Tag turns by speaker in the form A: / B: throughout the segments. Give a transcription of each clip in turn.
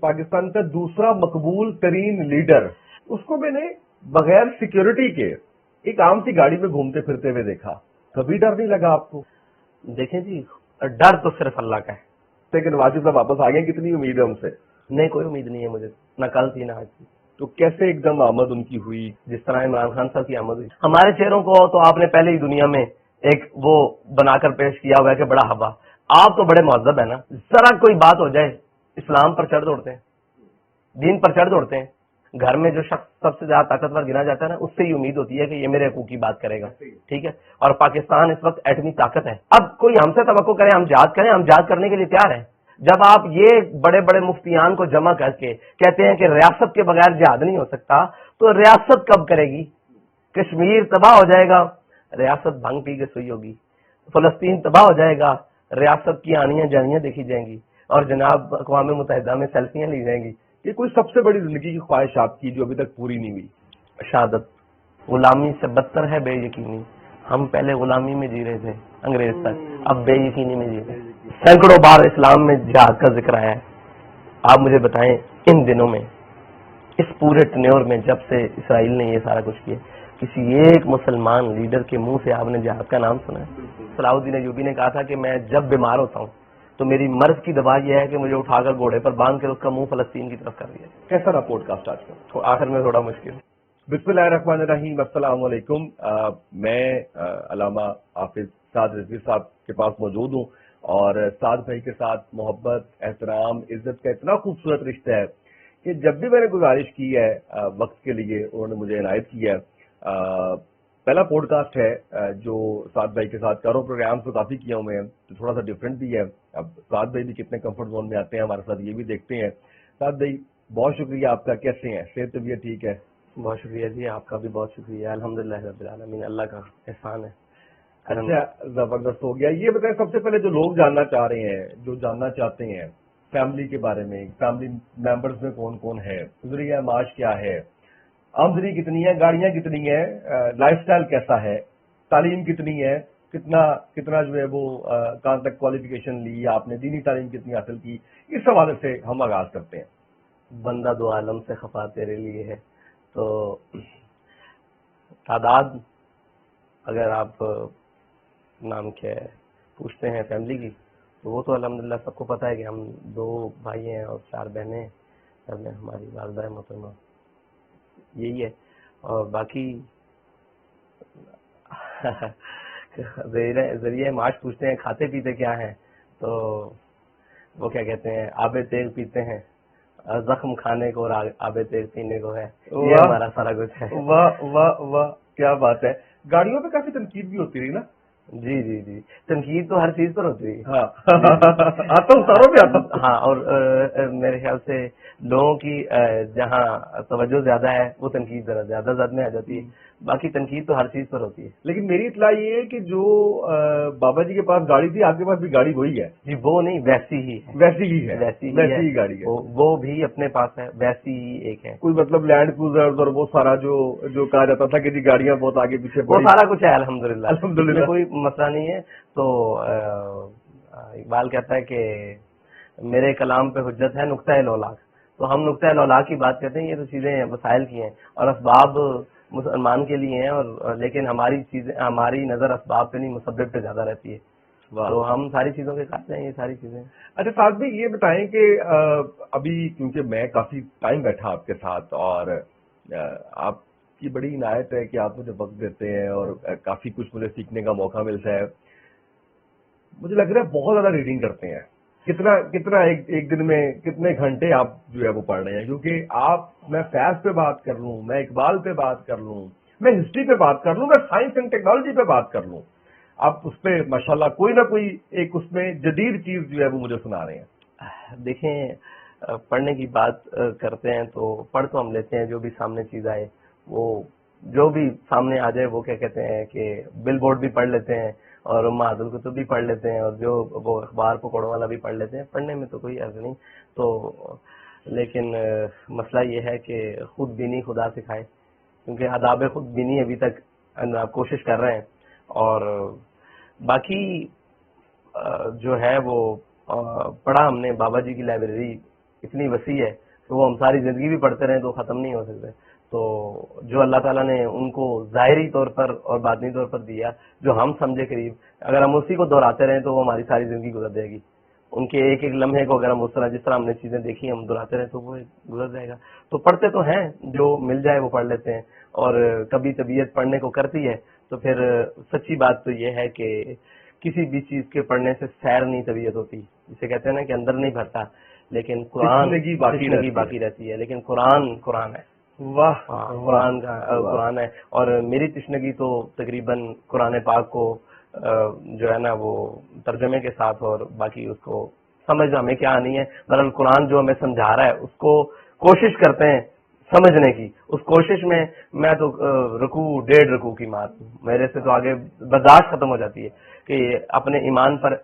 A: پاکستان کا دوسرا مقبول ترین لیڈر، اس کو میں نے بغیر سیکیورٹی کے ایک عام سی گاڑی میں گھومتے پھرتے ہوئے دیکھا. کبھی ڈر نہیں لگا آپ کو؟
B: دیکھیں جی، ڈر تو صرف اللہ کا ہے.
A: لیکن واجد صاحب واپس آ گئے، کتنی امید ہے ان سے؟
B: نہیں، کوئی امید نہیں ہے مجھے، نہ کل تھی نہ آج تھی.
A: تو کیسے ایک دم آمد ان کی ہوئی؟
B: جس طرح عمران خان صاحب کی آمد ہوئی. ہمارے چہروں کو تو آپ نے پہلے ہی دنیا میں ایک وہ بنا کر پیش کیا ہوا ہے کہ بڑا ہوا. آپ تو بڑے مہذب ہیں نا، ذرا کوئی بات ہو جائے اسلام پر چڑھ دوڑتے ہیں، دین پر چڑھ دوڑتے ہیں. گھر میں جو شخص سب سے زیادہ طاقتور گنا جاتا ہے نا، اس سے ہی امید ہوتی ہے کہ یہ میرے حقوق کی بات کرے گا. ٹھیک ہے، اور پاکستان اس وقت ایٹمی طاقت ہے. اب کوئی ہم سے توقع کرے ہم جہاد کریں، ہم جہاد کرنے کے لیے تیار ہیں. جب آپ یہ بڑے بڑے مفتیان کو جمع کر کے کہتے ہیں کہ ریاست کے بغیر جہاد نہیں ہو سکتا، تو ریاست کب کرے گی؟ کشمیر تباہ ہو جائے گا، ریاست بھنگ پی کے سوئی ہوگی. فلسطین تباہ ہو جائے گا، ریاست کی آنیاں جانیاں دیکھی جائیں گی، اور جناب اقوام متحدہ میں سیلفیاں لی جائیں گی.
A: یہ کوئی سب سے بڑی زندگی کی خواہش آپ کی جو ابھی تک پوری نہیں ہوئی؟
B: شہادت. غلامی سے بدتر ہے بے یقینی. ہم پہلے غلامی میں جی رہے تھے انگریز تک، اب بے یقینی میں جی رہے ہیں. سینکڑوں بار اسلام میں جہاد کا ذکر آیا ہے. آپ مجھے بتائیں ان دنوں میں، اس پورے ٹنیور میں جب سے اسرائیل نے یہ سارا کچھ کیا، کسی ایک مسلمان لیڈر کے منہ سے آپ نے جہاد کا نام سنا ہے؟ صلاح الدین ایوبی نے کہا تھا کہ میں جب بیمار ہوتا ہوں تو میری مرض کی دوا یہ ہے کہ مجھے اٹھا کر گھوڑے پر باندھ کر اس کا منہ فلسطین کی طرف کر دیا.
A: کیسا رہا پوڈ کاسٹ آج کا؟
B: تو آخر میں تھوڑا مشکل.
A: بسم اللہ الرحمن الرحیم. السلام علیکم. میں علامہ حافظ سعد رضوی صاحب کے پاس موجود ہوں، اور سعد بھائی کے ساتھ محبت، احترام، عزت کا اتنا خوبصورت رشتہ ہے کہ جب بھی میں نے گزارش کی ہے وقت کے لیے، انہوں نے مجھے عنایت کیا ہے. پہلا پوڈ کاسٹ ہے جو سعد بھائی کے ساتھ کرو. پروگرام تو کافی کیا ہوئے ہیں تو تھوڑا سا ڈفرینٹ بھی ہے. اب سعد بھائی بھی کتنے کمفرٹ زون میں آتے ہیں ہمارے ساتھ، یہ بھی دیکھتے ہیں. سعد بھائی بہت شکریہ آپ کا. کیسے ہیں؟ صحت طبیعت ٹھیک ہے؟
B: بہت شکریہ جی، آپ کا بھی بہت شکریہ. الحمدللہ رب العالمین، اللہ کا احسان ہے.
A: اچھا، زبردست ہو گیا. یہ بتائیں سب سے پہلے جو لوگ جاننا چاہ رہے ہیں، جو جاننا چاہتے ہیں فیملی کے بارے میں، فیملی ممبرز میں کون کون ہے، ذریعہ معاش کیا ہے، آمدنی کتنی ہے، گاڑیاں کتنی ہیں، لائف سٹائل کیسا ہے، تعلیم کتنی ہے، کتنا جو ہے وہ کہاں تک کوالیفیکیشن لی آپ نے، دینی تعلیم کتنی حاصل کی، اس حوالے سے ہم آغاز کرتے ہیں.
B: بندہ دو عالم سے خفا تیرے لیے ہے. تو تعداد اگر آپ نام کیا ہے پوچھتے ہیں فیملی کی، تو وہ تو الحمدللہ سب کو پتہ ہے کہ ہم 2 بھائی ہیں اور 4 بہنیں ہیں. سب میں ہماری والدہ محترمہ یہی ہے. اور باقی ذریعہ معاش پوچھتے ہیں کھاتے پیتے کیا ہیں، تو وہ کیا کہتے ہیں آب تیغ پیتے ہیں، زخم کھانے کو اور آب تیغ پینے کو ہے. یہ ہمارا سارا کچھ ہے.
A: واہ واہ واہ، کیا بات ہے. گاڑیوں پہ کافی تنقید بھی ہوتی رہی نا؟
B: جی جی جی، تنقید تو ہر چیز پر ہوتی ہے. ہاں، اور میرے خیال سے لوگوں کی جہاں توجہ زیادہ ہے وہ تنقید ذرا زیادہ زد میں آ جاتی ہے. باقی تنقید تو ہر چیز پر ہوتی ہے.
A: لیکن میری اطلاع یہ ہے کہ جو بابا جی کے پاس گاڑی تھی، آپ کے پاس بھی گاڑی وہی ہے؟
B: جی وہ نہیں، ویسی ہی ہے.
A: ویسی ہی گاڑی ہے.
B: وہ بھی اپنے پاس ہے، ویسی ہی ایک ہے.
A: کوئی مطلب لینڈ کروزر اور وہ سارا جو کہا جاتا تھا کہ جی گاڑیاں بہت آگے پیچھے،
B: وہ سارا کچھ ہے الحمدللہ. کوئی مسئلہ نہیں ہے. تو اقبال کہتا ہے کہ میرے کلام پہ حجت ہے نقطۂ لولاک. تو ہم نقطۂ لولاک کی بات کرتے ہیں. یہ تو چیزیں وسائل کی ہیں اور اسباب مسلمان کے لیے ہیں، اور لیکن ہماری نظر اسباب پہ نہیں مسبب پہ زیادہ رہتی ہے. تو ہم ساری چیزوں کے قائل ہیں. یہ ساری چیزیں.
A: اچھا ساتھ بھی یہ بتائیں کہ ابھی کیونکہ میں کافی ٹائم بیٹھا آپ کے ساتھ، اور آپ کی بڑی عنایت ہے کہ آپ مجھے وقت دیتے ہیں اور کافی کچھ مجھے سیکھنے کا موقع ملتا ہے. مجھے لگ رہا ہے بہت زیادہ ریڈنگ کرتے ہیں. کتنا ایک دن میں کتنے گھنٹے آپ جو ہے وہ پڑھ رہے ہیں؟ کیونکہ میں فیض پہ بات کر لوں، میں اقبال پہ بات کر لوں، میں ہسٹری پہ بات کر لوں، میں سائنس اینڈ ٹیکنالوجی پہ بات کر لوں، آپ اس پہ ماشاءاللہ کوئی نہ کوئی ایک اس میں جدید چیز جو ہے وہ مجھے سنا رہے ہیں.
B: دیکھیں، پڑھنے کی بات کرتے ہیں تو پڑھ تو ہم لیتے ہیں جو بھی سامنے چیز آئے، وہ جو بھی سامنے آ جائے وہ کیا کہتے ہیں کہ بل بورڈ بھی پڑھ لیتے ہیں اور معاد الکتب بھی پڑھ لیتے ہیں اور جو وہ اخبار پکوڑوں والا بھی پڑھ لیتے ہیں. پڑھنے میں تو کوئی عرض نہیں. تو لیکن مسئلہ یہ ہے کہ خود بینی خدا سکھائے، کیونکہ آداب خود بینی ابھی تک کوشش کر رہے ہیں. اور باقی جو ہے وہ پڑھا ہم نے بابا جی کی لائبریری اتنی وسیع ہے کہ وہ ہم ساری زندگی بھی پڑھتے رہیں تو ختم نہیں ہو سکتے. تو جو اللہ تعالیٰ نے ان کو ظاہری طور پر اور باطنی طور پر دیا، جو ہم سمجھے قریب، اگر ہم اسی کو دہراتے رہیں تو وہ ہماری ساری زندگی گزر جائے گی. ان کے ایک ایک لمحے کو اگر ہم اس طرح جس طرح ہم نے چیزیں دیکھی ہم دہراتے رہیں تو وہ گزر جائے گا. تو پڑھتے تو ہیں، جو مل جائے وہ پڑھ لیتے ہیں، اور کبھی طبیعت پڑھنے کو کرتی ہے تو پھر سچی بات تو یہ ہے کہ کسی بھی چیز کے پڑھنے سے سیر نہیں طبیعت ہوتی، جسے کہتے ہیں نا کہ اندر نہیں بھرتا، لیکن قرآن تشنگی باقی رہتی ہے. لیکن قرآن ہے.
A: واہ
B: قرآن ہے. اور میری تشنگی تو تقریباً قرآن پاک کو جو ہے نا وہ ترجمے کے ساتھ اور باقی اس کو سمجھنا ہمیں کیا آنی ہے. بہرحال قرآن جو ہمیں سمجھا رہا ہے اس کو کوشش کرتے ہیں سمجھنے کی. اس کوشش میں تو رکوع 1.5 رکوع کی مار ہوں، میرے سے تو آگے برداشت ختم ہو جاتی ہے کہ اپنے ایمان پر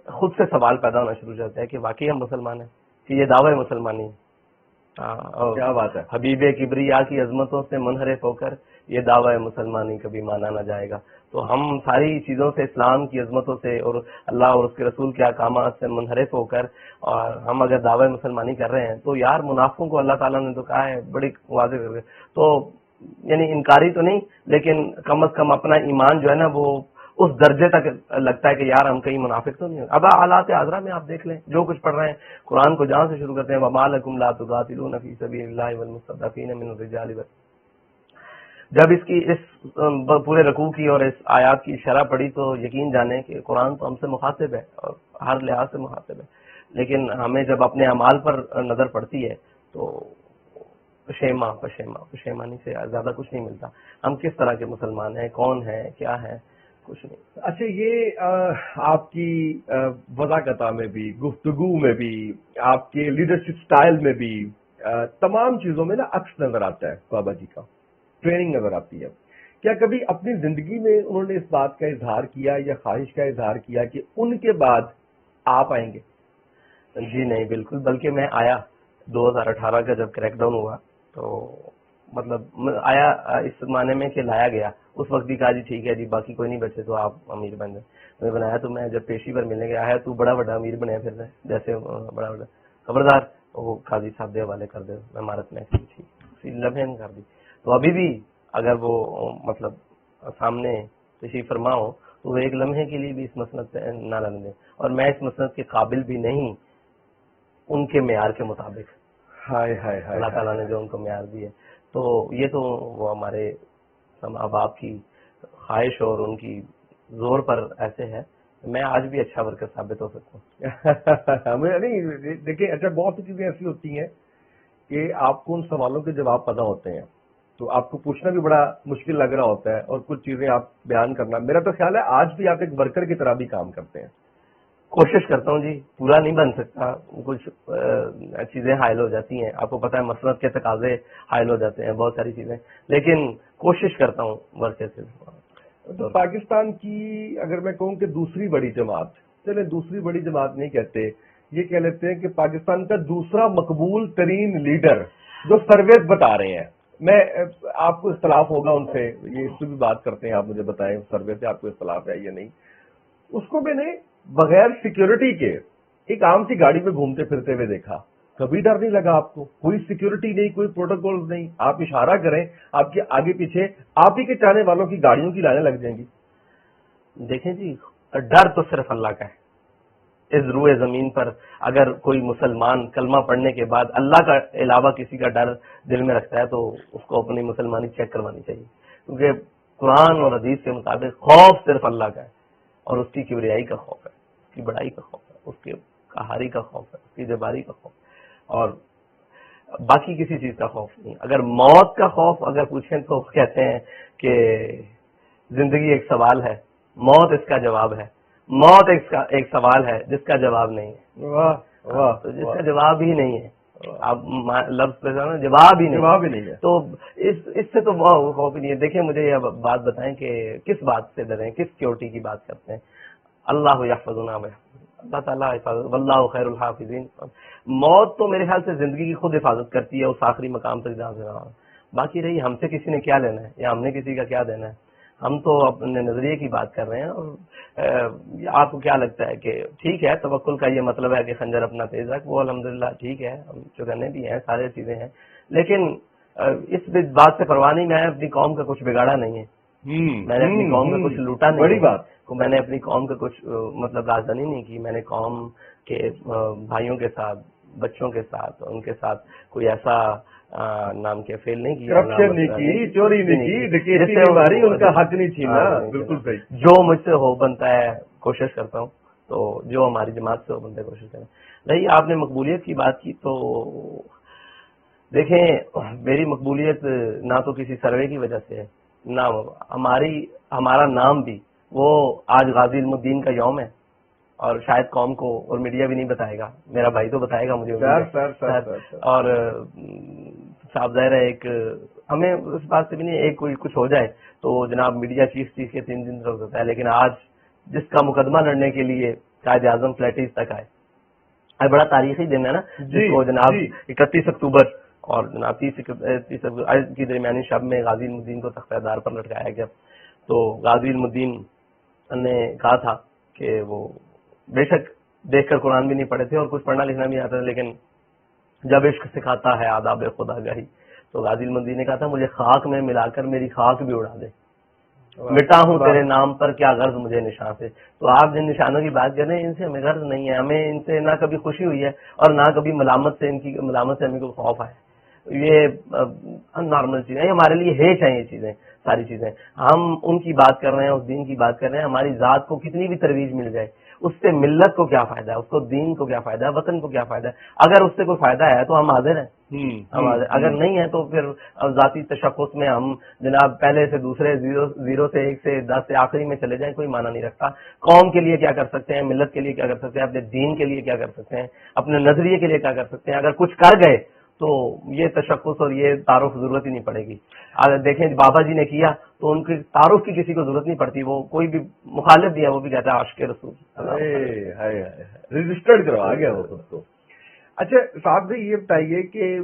B: خود سے سوال پیدا ہونا شروع ہو جاتا ہے کہ واقعی ہم مسلمان ہیں، کہ یہ دعوی مسلمانی ہے.
A: کیا بات ہے.
B: حبیب کبریا کی عظمتوں سے منحرف ہو کر یہ دعوی مسلمانی کبھی مانا نہ جائے گا. تو ہم ساری چیزوں سے، اسلام کی عظمتوں سے اور اللہ اور اس کے رسول کے احکامات سے منحرف ہو کر اور ہم اگر دعوی مسلمانی کر رہے ہیں تو یار منافقوں کو اللہ تعالیٰ نے تو کہا ہے بڑی واضح کر کے، تو یعنی انکاری تو نہیں لیکن کم از کم اپنا ایمان جو ہے نا وہ اس درجے تک لگتا ہے کہ یار ہم کہیں منافق تو نہیں ہیں. اب حالات حاضرہ میں آپ دیکھ لیں جو کچھ پڑھ رہے ہیں، قرآن کو جہاں سے شروع کرتے ہیں وَمَا لَكُمْ لَا تُقَاتِلُونَ فِي سَبِيلِ اللَّهِ وَالْمُسْتَضْعَفِينَ مِنَ الرِّجَالِ. جب اس کی اس پورے رکوع کی اور اس آیات کی شرح پڑھی تو یقین جانیں کہ قرآن تو ہم سے مخاطب ہے اور ہر لحاظ سے مخاطب ہے، لیکن ہمیں جب اپنے اعمال پر نظر پڑتی ہے تو پشیمانی سے زیادہ کچھ نہیں ملتا. ہم کس طرح کے مسلمان ہیں، کون ہیں، کیا ہیں، کچھ نہیں.
A: اچھا، یہ آپ کی وضاحت میں بھی، گفتگو میں بھی، آپ کے لیڈرشپ سٹائل میں بھی، تمام چیزوں میں نا عکس نظر آتا ہے بابا جی کا، ٹریننگ نظر آتی ہے. کیا کبھی اپنی زندگی میں انہوں نے اس بات کا اظہار کیا یا خواہش کا اظہار کیا کہ ان کے بعد آپ آئیں گے؟
B: جی نہیں، بالکل. بلکہ میں آیا 2018 کا جب کریک ڈاؤن ہوا تو مطلب آیا اس معنی میں کہ لایا گیا. اس وقت بھی کہا جی ٹھیک ہے جی باقی کوئی نہیں بچے تو آپ امیر بن جائیں. میں بنایا تو میں جب پیشی پر ملنے گیا ہے تو بڑا بڑا امیر بنیا پھر میں جیسے بڑا بڑا خبردار وہ قاضی صاحب دے حوالے کر دے عمارت میں اسی لمحے میں کر دی. تو ابھی بھی اگر وہ مطلب سامنے تشریف فرما ہو تو وہ ایک لمحے کے لیے بھی اس مسند سے نہ لگ دیں. اور میں اس مسند کے قابل بھی نہیں ان کے معیار کے مطابق.
A: ہائے ہائے ہائے،
B: اللہ تعالیٰ نے جو ان کو معیار دی ہے تو یہ تو وہ ہمارے ماں باپ کی خواہش اور ان کی زور پر ایسے ہے. میں آج بھی اچھا ورکر ثابت ہو سکتا ہوں.
A: نہیں دیکھیں، اچھا بہت سی چیزیں ایسی ہوتی ہیں کہ آپ کو ان سوالوں کے جواب پتہ ہوتے ہیں تو آپ کو پوچھنا بھی بڑا مشکل لگ رہا ہوتا ہے اور کچھ چیزیں آپ بیان کرنا، میرا تو خیال ہے آج بھی آپ ایک ورکر کی طرح بھی کام کرتے ہیں.
B: کوشش کرتا ہوں جی، پورا نہیں بن سکتا، کچھ چیزیں حائل ہو جاتی ہیں، آپ کو پتہ ہے مسلط کے تقاضے حائل ہو جاتے ہیں بہت ساری چیزیں، لیکن کوشش کرتا ہوں ورکر سے.
A: تو پاکستان کی اگر میں کہوں کہ دوسری بڑی جماعت، چلے دوسری بڑی جماعت نہیں کہتے، یہ کہہ لیتے ہیں کہ پاکستان کا دوسرا مقبول ترین لیڈر جو سروے بتا رہے ہیں، میں آپ کو اختلاف ہوگا ان سے، یہ اس سے بھی بات کرتے ہیں، آپ مجھے بتائیں سروے سے آپ کو اختلاف ہے یا نہیں. اس کو میں نے بغیر سیکیورٹی کے ایک عام سی گاڑی میں گھومتے پھرتے ہوئے دیکھا. کبھی ڈر نہیں لگا آپ کو؟ کوئی سیکیورٹی نہیں، کوئی پروٹوکول نہیں، آپ اشارہ کریں آپ کے آگے پیچھے آپ ہی کے چاہنے والوں کی گاڑیوں کی لائنیں لگ جائیں گی.
B: دیکھیں جی، ڈر تو صرف اللہ کا ہے. اس روئے زمین پر اگر کوئی مسلمان کلمہ پڑھنے کے بعد اللہ کا علاوہ کسی کا ڈر دل میں رکھتا ہے تو اس کو اپنی مسلمانی چیک کروانی چاہیے، کیونکہ قرآن اور حدیث کے مطابق خوف صرف اللہ کا ہے اور اس کی کبریائی کا خوف ہے، اس کی بڑائی کا خوف ہے، اس کی قہاری کا خوف ہے، اس کی جباری کا خوف ہے، اور باقی کسی چیز کا خوف نہیں. اگر موت کا خوف اگر پوچھیں تو کہتے ہیں کہ زندگی ایک سوال ہے، موت اس کا جواب ہے. موت ایک سوال ہے جس کا جواب نہیں ہے.
A: واہ واہ،
B: تو جس کا جواب ہی نہیں ہے، آپ لفظ پہ جواب ہی نہیں ہے، تو اس سے تو خوف ہی نہیں ہے. دیکھیں مجھے یہ بات بتائیں کہ کس بات سے ڈریں، کس سیکورٹی کی بات کرتے ہیں. اللہ یحفظنا، اللہ تعالیٰ حفاظت، واللہ خیر الحافظین. موت تو میرے خیال سے زندگی کی خود حفاظت کرتی ہے اس آخری مقام تک جہاں سے رہا. باقی رہی ہم سے کسی نے کیا لینا ہے یا ہم نے کسی کا کیا دینا ہے. ہم تو اپنے نظریے کی بات کر رہے ہیں. اور آپ کو کیا لگتا ہے کہ ٹھیک ہے توکل کا یہ مطلب ہے کہ خنجر اپنا تیز رکھ، وہ الحمدللہ ٹھیک ہے، ہم چکنے بھی ہیں، سارے چیزیں ہیں، لیکن اس بات سے پرواہ نہیں، میں نے اپنی قوم کا کچھ بگاڑا نہیں ہے، میں نے اپنی قوم کا کچھ لوٹا نہیں،
A: بڑی بات،
B: میں نے اپنی قوم کا کچھ مطلب رازدانی نہیں کی. میں نے قوم کے بھائیوں کے ساتھ، بچوں کے ساتھ، ان کے ساتھ کوئی ایسا نام کے فیل نہیں کیا،
A: کرپشن نہیں کی، چوری نہیں کی، ڈکیتی نہیں ماری، ان کا حق نہیں چھینا. بالکل صحیح.
B: جو مجھ سے ہو بنتا ہے کوشش کرتا ہوں، تو جو ہماری جماعت سے ہو بنتا ہے کوشش کریں. نہیں، آپ نے مقبولیت کی بات کی، تو دیکھیں میری مقبولیت نہ تو کسی سروے کی وجہ سے ہے، نہ ہمارا نام بھی، وہ آج غازی علم الدین کا یوم ہے، اور شاید قوم کو اور میڈیا بھی نہیں بتائے گا، میرا بھائی تو بتائے گا مجھے. اور صاحب ظاہر ہے ایک ہمیں اس بات سے بھی نہیں، ایک کوئی کچھ ہو جائے تو جناب میڈیا چیز کے 3 دن رک سکتا ہے، لیکن آج جس کا مقدمہ لڑنے کے لیے قائد اعظم فلیٹیز تک آئے، بڑا تاریخی دن ہے نا، جس کو جناب 31 اکتوبر اور جناب 30 کی درمیانی شب میں غازی علم الدین کو تختہ دار پر لٹکایا گیا. تو غازی علم الدین نے کہا تھا کہ وہ بے شک دیکھ کر قرآن بھی نہیں پڑھے تھے اور کچھ پڑھنا لکھنا بھی آتا تھا، لیکن جب عشق سکھاتا ہے آداب خدا گاہی، تو غازی علم الدین نے کہا تھا مجھے خاک میں ملا کر میری خاک بھی اڑا دے، مٹا ہوں تیرے نام پر کیا غرض مجھے نشان سے. تو آپ جن نشانوں کی بات کر رہے ہیں ان سے ہمیں غرض نہیں ہے، ہمیں ان سے نہ کبھی خوشی ہوئی ہے اور نہ کبھی ملامت سے ہمیں کوئی خوف آئے. یہ نارمل چیزیں ہمارے لیے ہیچ ہیں، یہ چیزیں ساری چیزیں. ہم ان کی بات کر رہے ہیں، اس دین کی بات کر رہے ہیں. ہماری ذات کو کتنی بھی ترویج مل جائے، اس سے ملت کو کیا فائدہ ہے، اس کو دین کو کیا فائدہ ہے، وطن کو کیا فائدہ ہے. اگر اس سے کوئی فائدہ ہے تو ہم حاضر ہیں، اگر نہیں ہے تو پھر ذاتی تشخص میں ہم جناب پہلے سے دوسرے 0 سے 1 سے 10 سے آخری میں چلے جائیں، کوئی معنی نہیں رکھتا. قوم کے لیے کیا کر سکتے ہیں، ملت کے لیے کیا کر سکتے ہیں، اپنے دین کے لیے کیا کر سکتے ہیں، اپنے نظریے کے لیے کیا کر سکتے ہیں. اگر کچھ کر گئے تو یہ تشخص اور یہ تعارف ضرورت ہی نہیں پڑے گی. اگر دیکھیں بابا جی نے کیا تو ان کے تعارف کی کسی کو ضرورت نہیں پڑتی، وہ کوئی بھی مخالف بھی ہے وہ بھی کہتا ہے عاشق رسول،
A: رجسٹرڈ کروا گیا وہ خود کو. اچھا صاحب جی یہ بتائیے کہ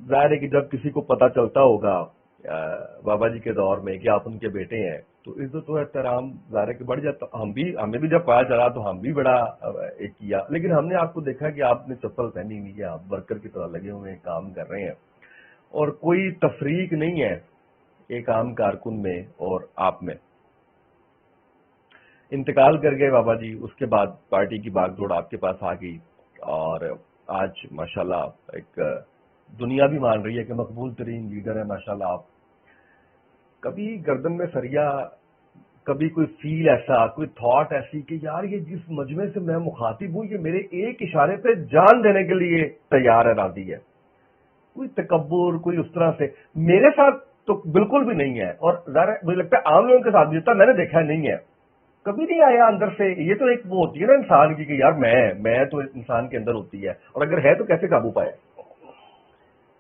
A: ظاہر ہے کہ جب کسی کو پتہ چلتا ہوگا بابا جی کے دور میں کہ آپ ان کے بیٹے ہیں تو عزت و احترام ظاہر ہے کہ بڑھ جاتا. ہمیں بھی جب پایا چلا تو ہم بھی بڑا ایک کیا، لیکن ہم نے آپ کو دیکھا کہ آپ نے چپل پہنی ہوئی ہے، آپ ورکر کی طرح لگے ہوئے ہیں، کام کر رہے ہیں، اور کوئی تفریق نہیں ہے ایک عام کارکن میں اور آپ میں. انتقال کر گئے بابا جی، اس کے بعد پارٹی کی باغ دوڑ آپ کے پاس آ گئی، اور آج ماشاءاللہ ایک دنیا بھی مان رہی ہے کہ مقبول ترین لیڈر ہے ماشاءاللہ آپ. کبھی گردن میں سریا، کبھی کوئی فیل ایسا، کوئی تھاٹ ایسی کہ یار یہ جس مجمع سے میں مخاطب ہوں یہ میرے ایک اشارے پہ جان دینے کے لیے تیار ہے، راضی ہے، کوئی تکبر کوئی اس طرح سے میرے ساتھ تو بالکل بھی نہیں ہے، اور ظاہر مجھے لگتا ہے عام لوگوں کے ساتھ جتنا میں نے دیکھا نہیں ہے، کبھی نہیں آیا اندر سے. یہ تو ایک وہ ہوتی ہے نا انسان کی کہ یار میں تو انسان کے اندر ہوتی ہے، اور اگر ہے تو کیسے قابو پائے.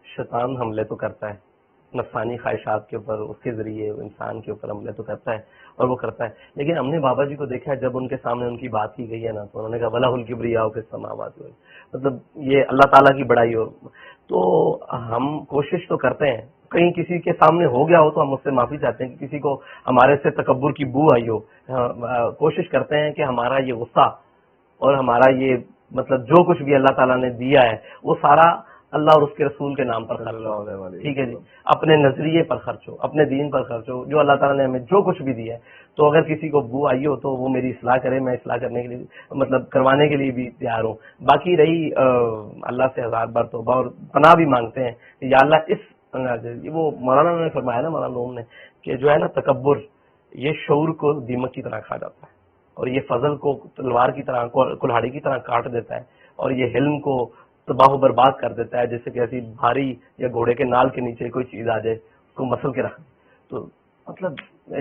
B: شیطان حملے تو کرتا ہے نفسانی خواہشات کے اوپر، اس کے ذریعے انسان کے اوپر حملے تو کرتا ہے اور وہ کرتا ہے. لیکن ہم نے بابا جی کو دیکھا ہے جب ان کے سامنے ان کی بات کی گئی ہے نا تو انہوں نے کہا وَلَهُ الْكِبْرِيَاءُ فِي السَّمَاوَاتِ وَالْأَرْضِ، مطلب یہ اللہ تعالیٰ کی بڑائی ہو. تو ہم کوشش تو کرتے ہیں، کہیں کسی کے سامنے ہو گیا ہو تو ہم اس سے معافی چاہتے ہیں کہ کسی کو ہمارے سے تکبر کی بو آئی ہو. کوشش کرتے ہیں کہ ہمارا یہ غصہ اور ہمارا یہ مطلب جو کچھ بھی اللہ تعالیٰ نے دیا ہے وہ سارا اللہ اور اس کے رسول کے نام پر خرچ ہو. ٹھیک ہے جی، اپنے نظریے پر خرچ ہو، اپنے دین پر خرچ ہو، جو اللہ تعالیٰ نے ہمیں جو کچھ بھی دیا ہے. تو اگر کسی کو بو آئی ہو تو وہ میری اصلاح کرے، میں اصلاح کرنے کے لیے مطلب کروانے کے لیے بھی تیار ہوں. باقی رہی اللہ سے 1000 بار توبہ اور پناہ بھی مانگتے ہیں کہ یا اللہ اس وہ مولانا نے فرمایا نا، مولانا روم نے، کہ جو ہے نا تکبر یہ شعور کو دیمک کی طرح کھا جاتا ہے، اور یہ فضل کو تلوار کی طرح کلہاڑی کی طرح کاٹ دیتا ہے، اور یہ حلم کو تباہ و برباد کر دیتا ہے. جیسے کہ ایسی بھاری یا گھوڑے کے نال کے نیچے کوئی چیز آ جائے اس کو مسل کے رکھ دے، تو مطلب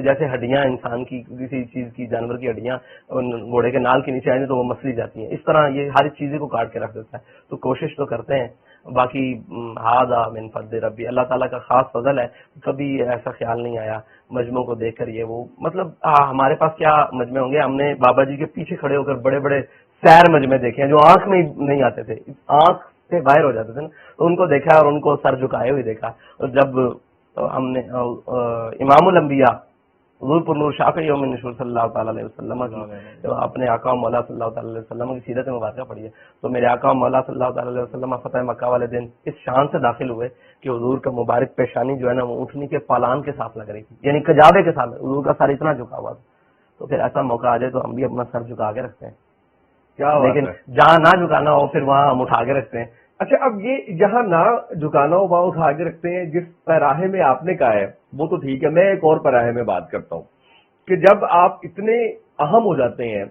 B: جیسے ہڈیاں انسان کی کسی چیز کی، جانور کی ہڈیاں گھوڑے کے نال کے نیچے آئیں تو وہ مسلی جاتی ہیں، اس طرح یہ ہر چیزیں کو کاٹ کے رکھ دیتا ہے. تو کوشش تو کرتے ہیں. باقی ہذا من فضل ربی، اللہ تعالیٰ کا خاص فضل ہے. کبھی ایسا خیال نہیں آیا مجموعوں کو دیکھ کر یہ وہ مطلب ہمارے پاس کیا مجمع ہوں گے. ہم نے بابا جی کے پیچھے کھڑے ہو کر بڑے بڑے سیر مجمع دیکھے ہیں جو آنکھ میں نہیں آتے تھے، آنکھ سے باہر ہو جاتے تھے نا، تو ان کو دیکھا اور ان کو سر جھکائے ہوئے دیکھا. اور جب تو ہم نے امام الانبیاء حضور پر نور شافع یوم نشور صلی اللہ تعالیٰ علیہ وسلم کی اپنے آقا و مولا صلی اللہ تعالیٰ علیہ وسلم کی سیرت مبارکہ پڑھی ہے. تو میرے آقا و مولا صلی اللہ تعالیٰ علیہ وسلم فتح مکہ والے دن اس شان سے داخل ہوئے کہ حضور کا مبارک پیشانی جو ہے نا وہ اونٹنی کے پالان کے ساتھ لگ رہی تھی, یعنی کجاوے کے ساتھ. حضور کا سر اتنا جھکا ہوا تھا. تو پھر ایسا موقع آ جائے تو ہم بھی اپنا سر جھکا کے رکھتے ہیں, لیکن جہاں نہ جھکانا ہو پھر وہاں ہم اٹھا کے رکھتے ہیں.
A: اچھا, اب یہ جہاں نہ جھکانا ہو وہاں اٹھا کے رکھتے ہیں. جس پیراہے میں آپ نے کہا ہے وہ تو ٹھیک ہے, میں ایک اور پیراہے میں بات کرتا ہوں کہ جب آپ اتنے اہم ہو جاتے ہیں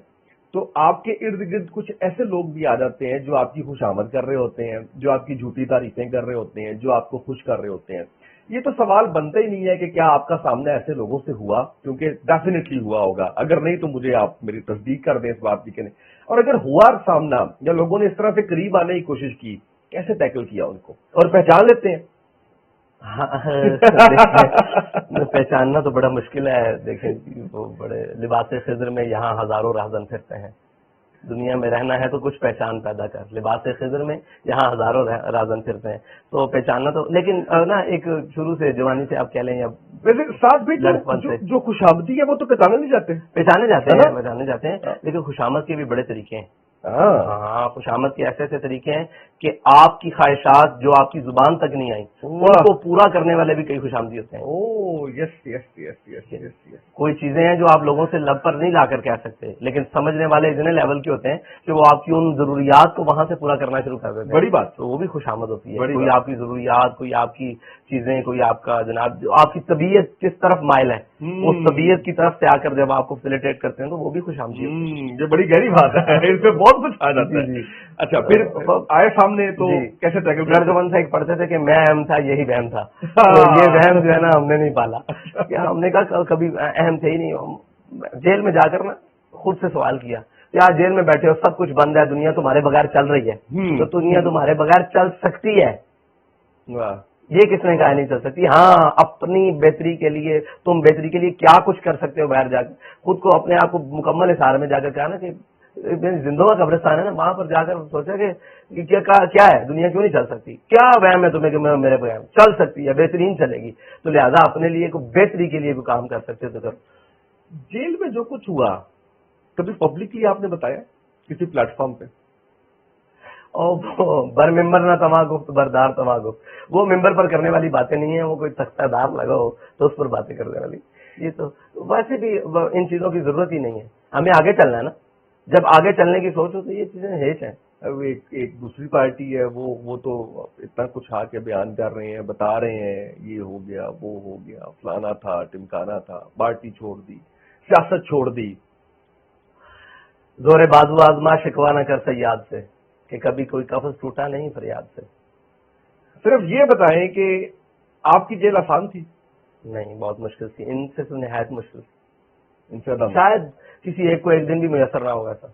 A: تو آپ کے ارد گرد کچھ ایسے لوگ بھی آ جاتے ہیں جو آپ کی خوش آمد کر رہے ہوتے ہیں, جو آپ کی جھوٹی تعریفیں کر رہے ہوتے ہیں, جو آپ کو خوش کر رہے ہوتے ہیں. یہ تو سوال بنتا ہی نہیں ہے کہ کیا آپ کا سامنا ایسے لوگوں سے ہوا, کیونکہ ڈیفینیٹلی ہوا ہوگا. اگر نہیں تو مجھے آپ میری تصدیق کر دیں اس بات کی کہ نہیں. اور اگر ہوا سامنا یا لوگوں نے اس طرح سے قریب آنے کی کوشش کی, کیسے ٹیکل کیا ان کو اور پہچان لیتے ہیں؟
B: پہچاننا تو بڑا مشکل ہے. دیکھیں وہ بڑے لباس خضر میں یہاں ہزاروں راہزن پھرتے ہیں. دنیا میں رہنا ہے تو کچھ پہچان پیدا کر. لباس خضر میں یہاں ہزاروں راہزن پھرتے ہیں, تو پہچاننا تو لیکن نا ایک شروع سے جوانی سے آپ کہہ لیں یا
A: ویسے ساتھ بھی جو خوشامدی ہے وہ تو پہچانے نہیں جاتے,
B: پہچانے جاتے ہیں لیکن خوشامد کے بھی بڑے طریقے ہیں. ہاں, خوشامد کے ایسے ایسے طریقے ہیں کہ آپ کی خواہشات جو آپ کی زبان تک نہیں آئی ان کو پورا کرنے والے بھی کئی خوشامدی ہوتے ہیں. کوئی چیزیں ہیں جو آپ لوگوں سے لب پر نہیں لا کر کہہ سکتے, لیکن سمجھنے والے اتنے لیول کے ہوتے ہیں کہ وہ آپ کی ان ضروریات کو وہاں سے پورا کرنا شروع کر دیتے ہیں.
A: بڑی بات,
B: تو وہ بھی خوشامد ہوتی ہے. کوئی آپ کی ضروریات, کوئی آپ کی چیزیں, کوئی آپ کا جناب جو آپ کی طبیعت کس طرف مائل ہے اس طبیعت کی طرف سے آ کر جب آپ کو فیلیٹیٹ کرتے ہیں تو وہ بھی خوشامدی ہوتی ہے.
A: یہ بڑی گہری بات ہے, اس میں بہت کچھ آ جاتا ہے. اچھا, پھر آئے سامنے تو کیسے ٹیکل کرتے؟
B: لڑکپن سے ایک پڑھتے تھے کہ میں اہم تھا, یہی وہم تھا. تو یہ وہم جو ہے نا ہم نے نہیں پالا. ہم نے کہا کبھی اہم تھے ہی نہیں. جیل میں جا کر نا خود سے سوال کیا, یار جیل میں بیٹھے ہو, سب کچھ بند ہے, دنیا تمہارے بغیر چل رہی ہے, تو دنیا تمہارے بغیر چل سکتی ہے. یہ کس نے کہا نہیں چل سکتی؟ ہاں, اپنی بہتری کے لیے, تم بہتری کے لیے کیا کچھ کر سکتے ہو باہر جا کے. خود کو اپنے آپ کو مکمل احسار میں جا کر کہا نا کہ زندوں کا قبرستان ہے نا, وہاں پر جا کر سوچا کہ کیا ہے, دنیا کیوں نہیں چل سکتی, کیا وہم ہے تمہیں کہ میرے بغیر چل سکتی ہے, بہترین چلے گی, تو لہذا اپنے لیے بہتری کے لیے بھی کام کر سکتے تو کرو.
A: جیل میں جو کچھ ہوا کبھی پبلکلی آپ نے بتایا کسی پلیٹ فارم پہ؟
B: بر ممبر نہ تما گفت بردار تما گفت, وہ ممبر پر کرنے والی باتیں نہیں ہیں, وہ کوئی تختہ دار لگا ہو تو اس پر باتیں کرنے والی. یہ تو ویسے بھی ان چیزوں کی ضرورت ہی نہیں ہے, ہمیں آگے چلنا ہے نا. جب آگے چلنے کی سوچ ہو تو یہ چیزیں ہیچ ہیں.
A: ایک دوسری پارٹی ہے وہ تو اتنا کچھ آ کے بیان کر رہے ہیں, بتا رہے ہیں یہ ہو گیا, وہ ہو گیا, فلانا تھا, ٹمکانا تھا, پارٹی چھوڑ دی, سیاست چھوڑ دی.
B: زور بازو آزما شکوا نہ کر سیاد سے, کہ کبھی کوئی قفس ٹوٹا نہیں فریاد سے.
A: صرف یہ بتائیں کہ آپ کی جیل آسان تھی؟
B: نہیں, بہت مشکل تھی. ان سے تو نہایت مشکل تھی.
A: ان سے
B: شاید کسی ایک کو ایک دن بھی میسر نہ ہوگا. سر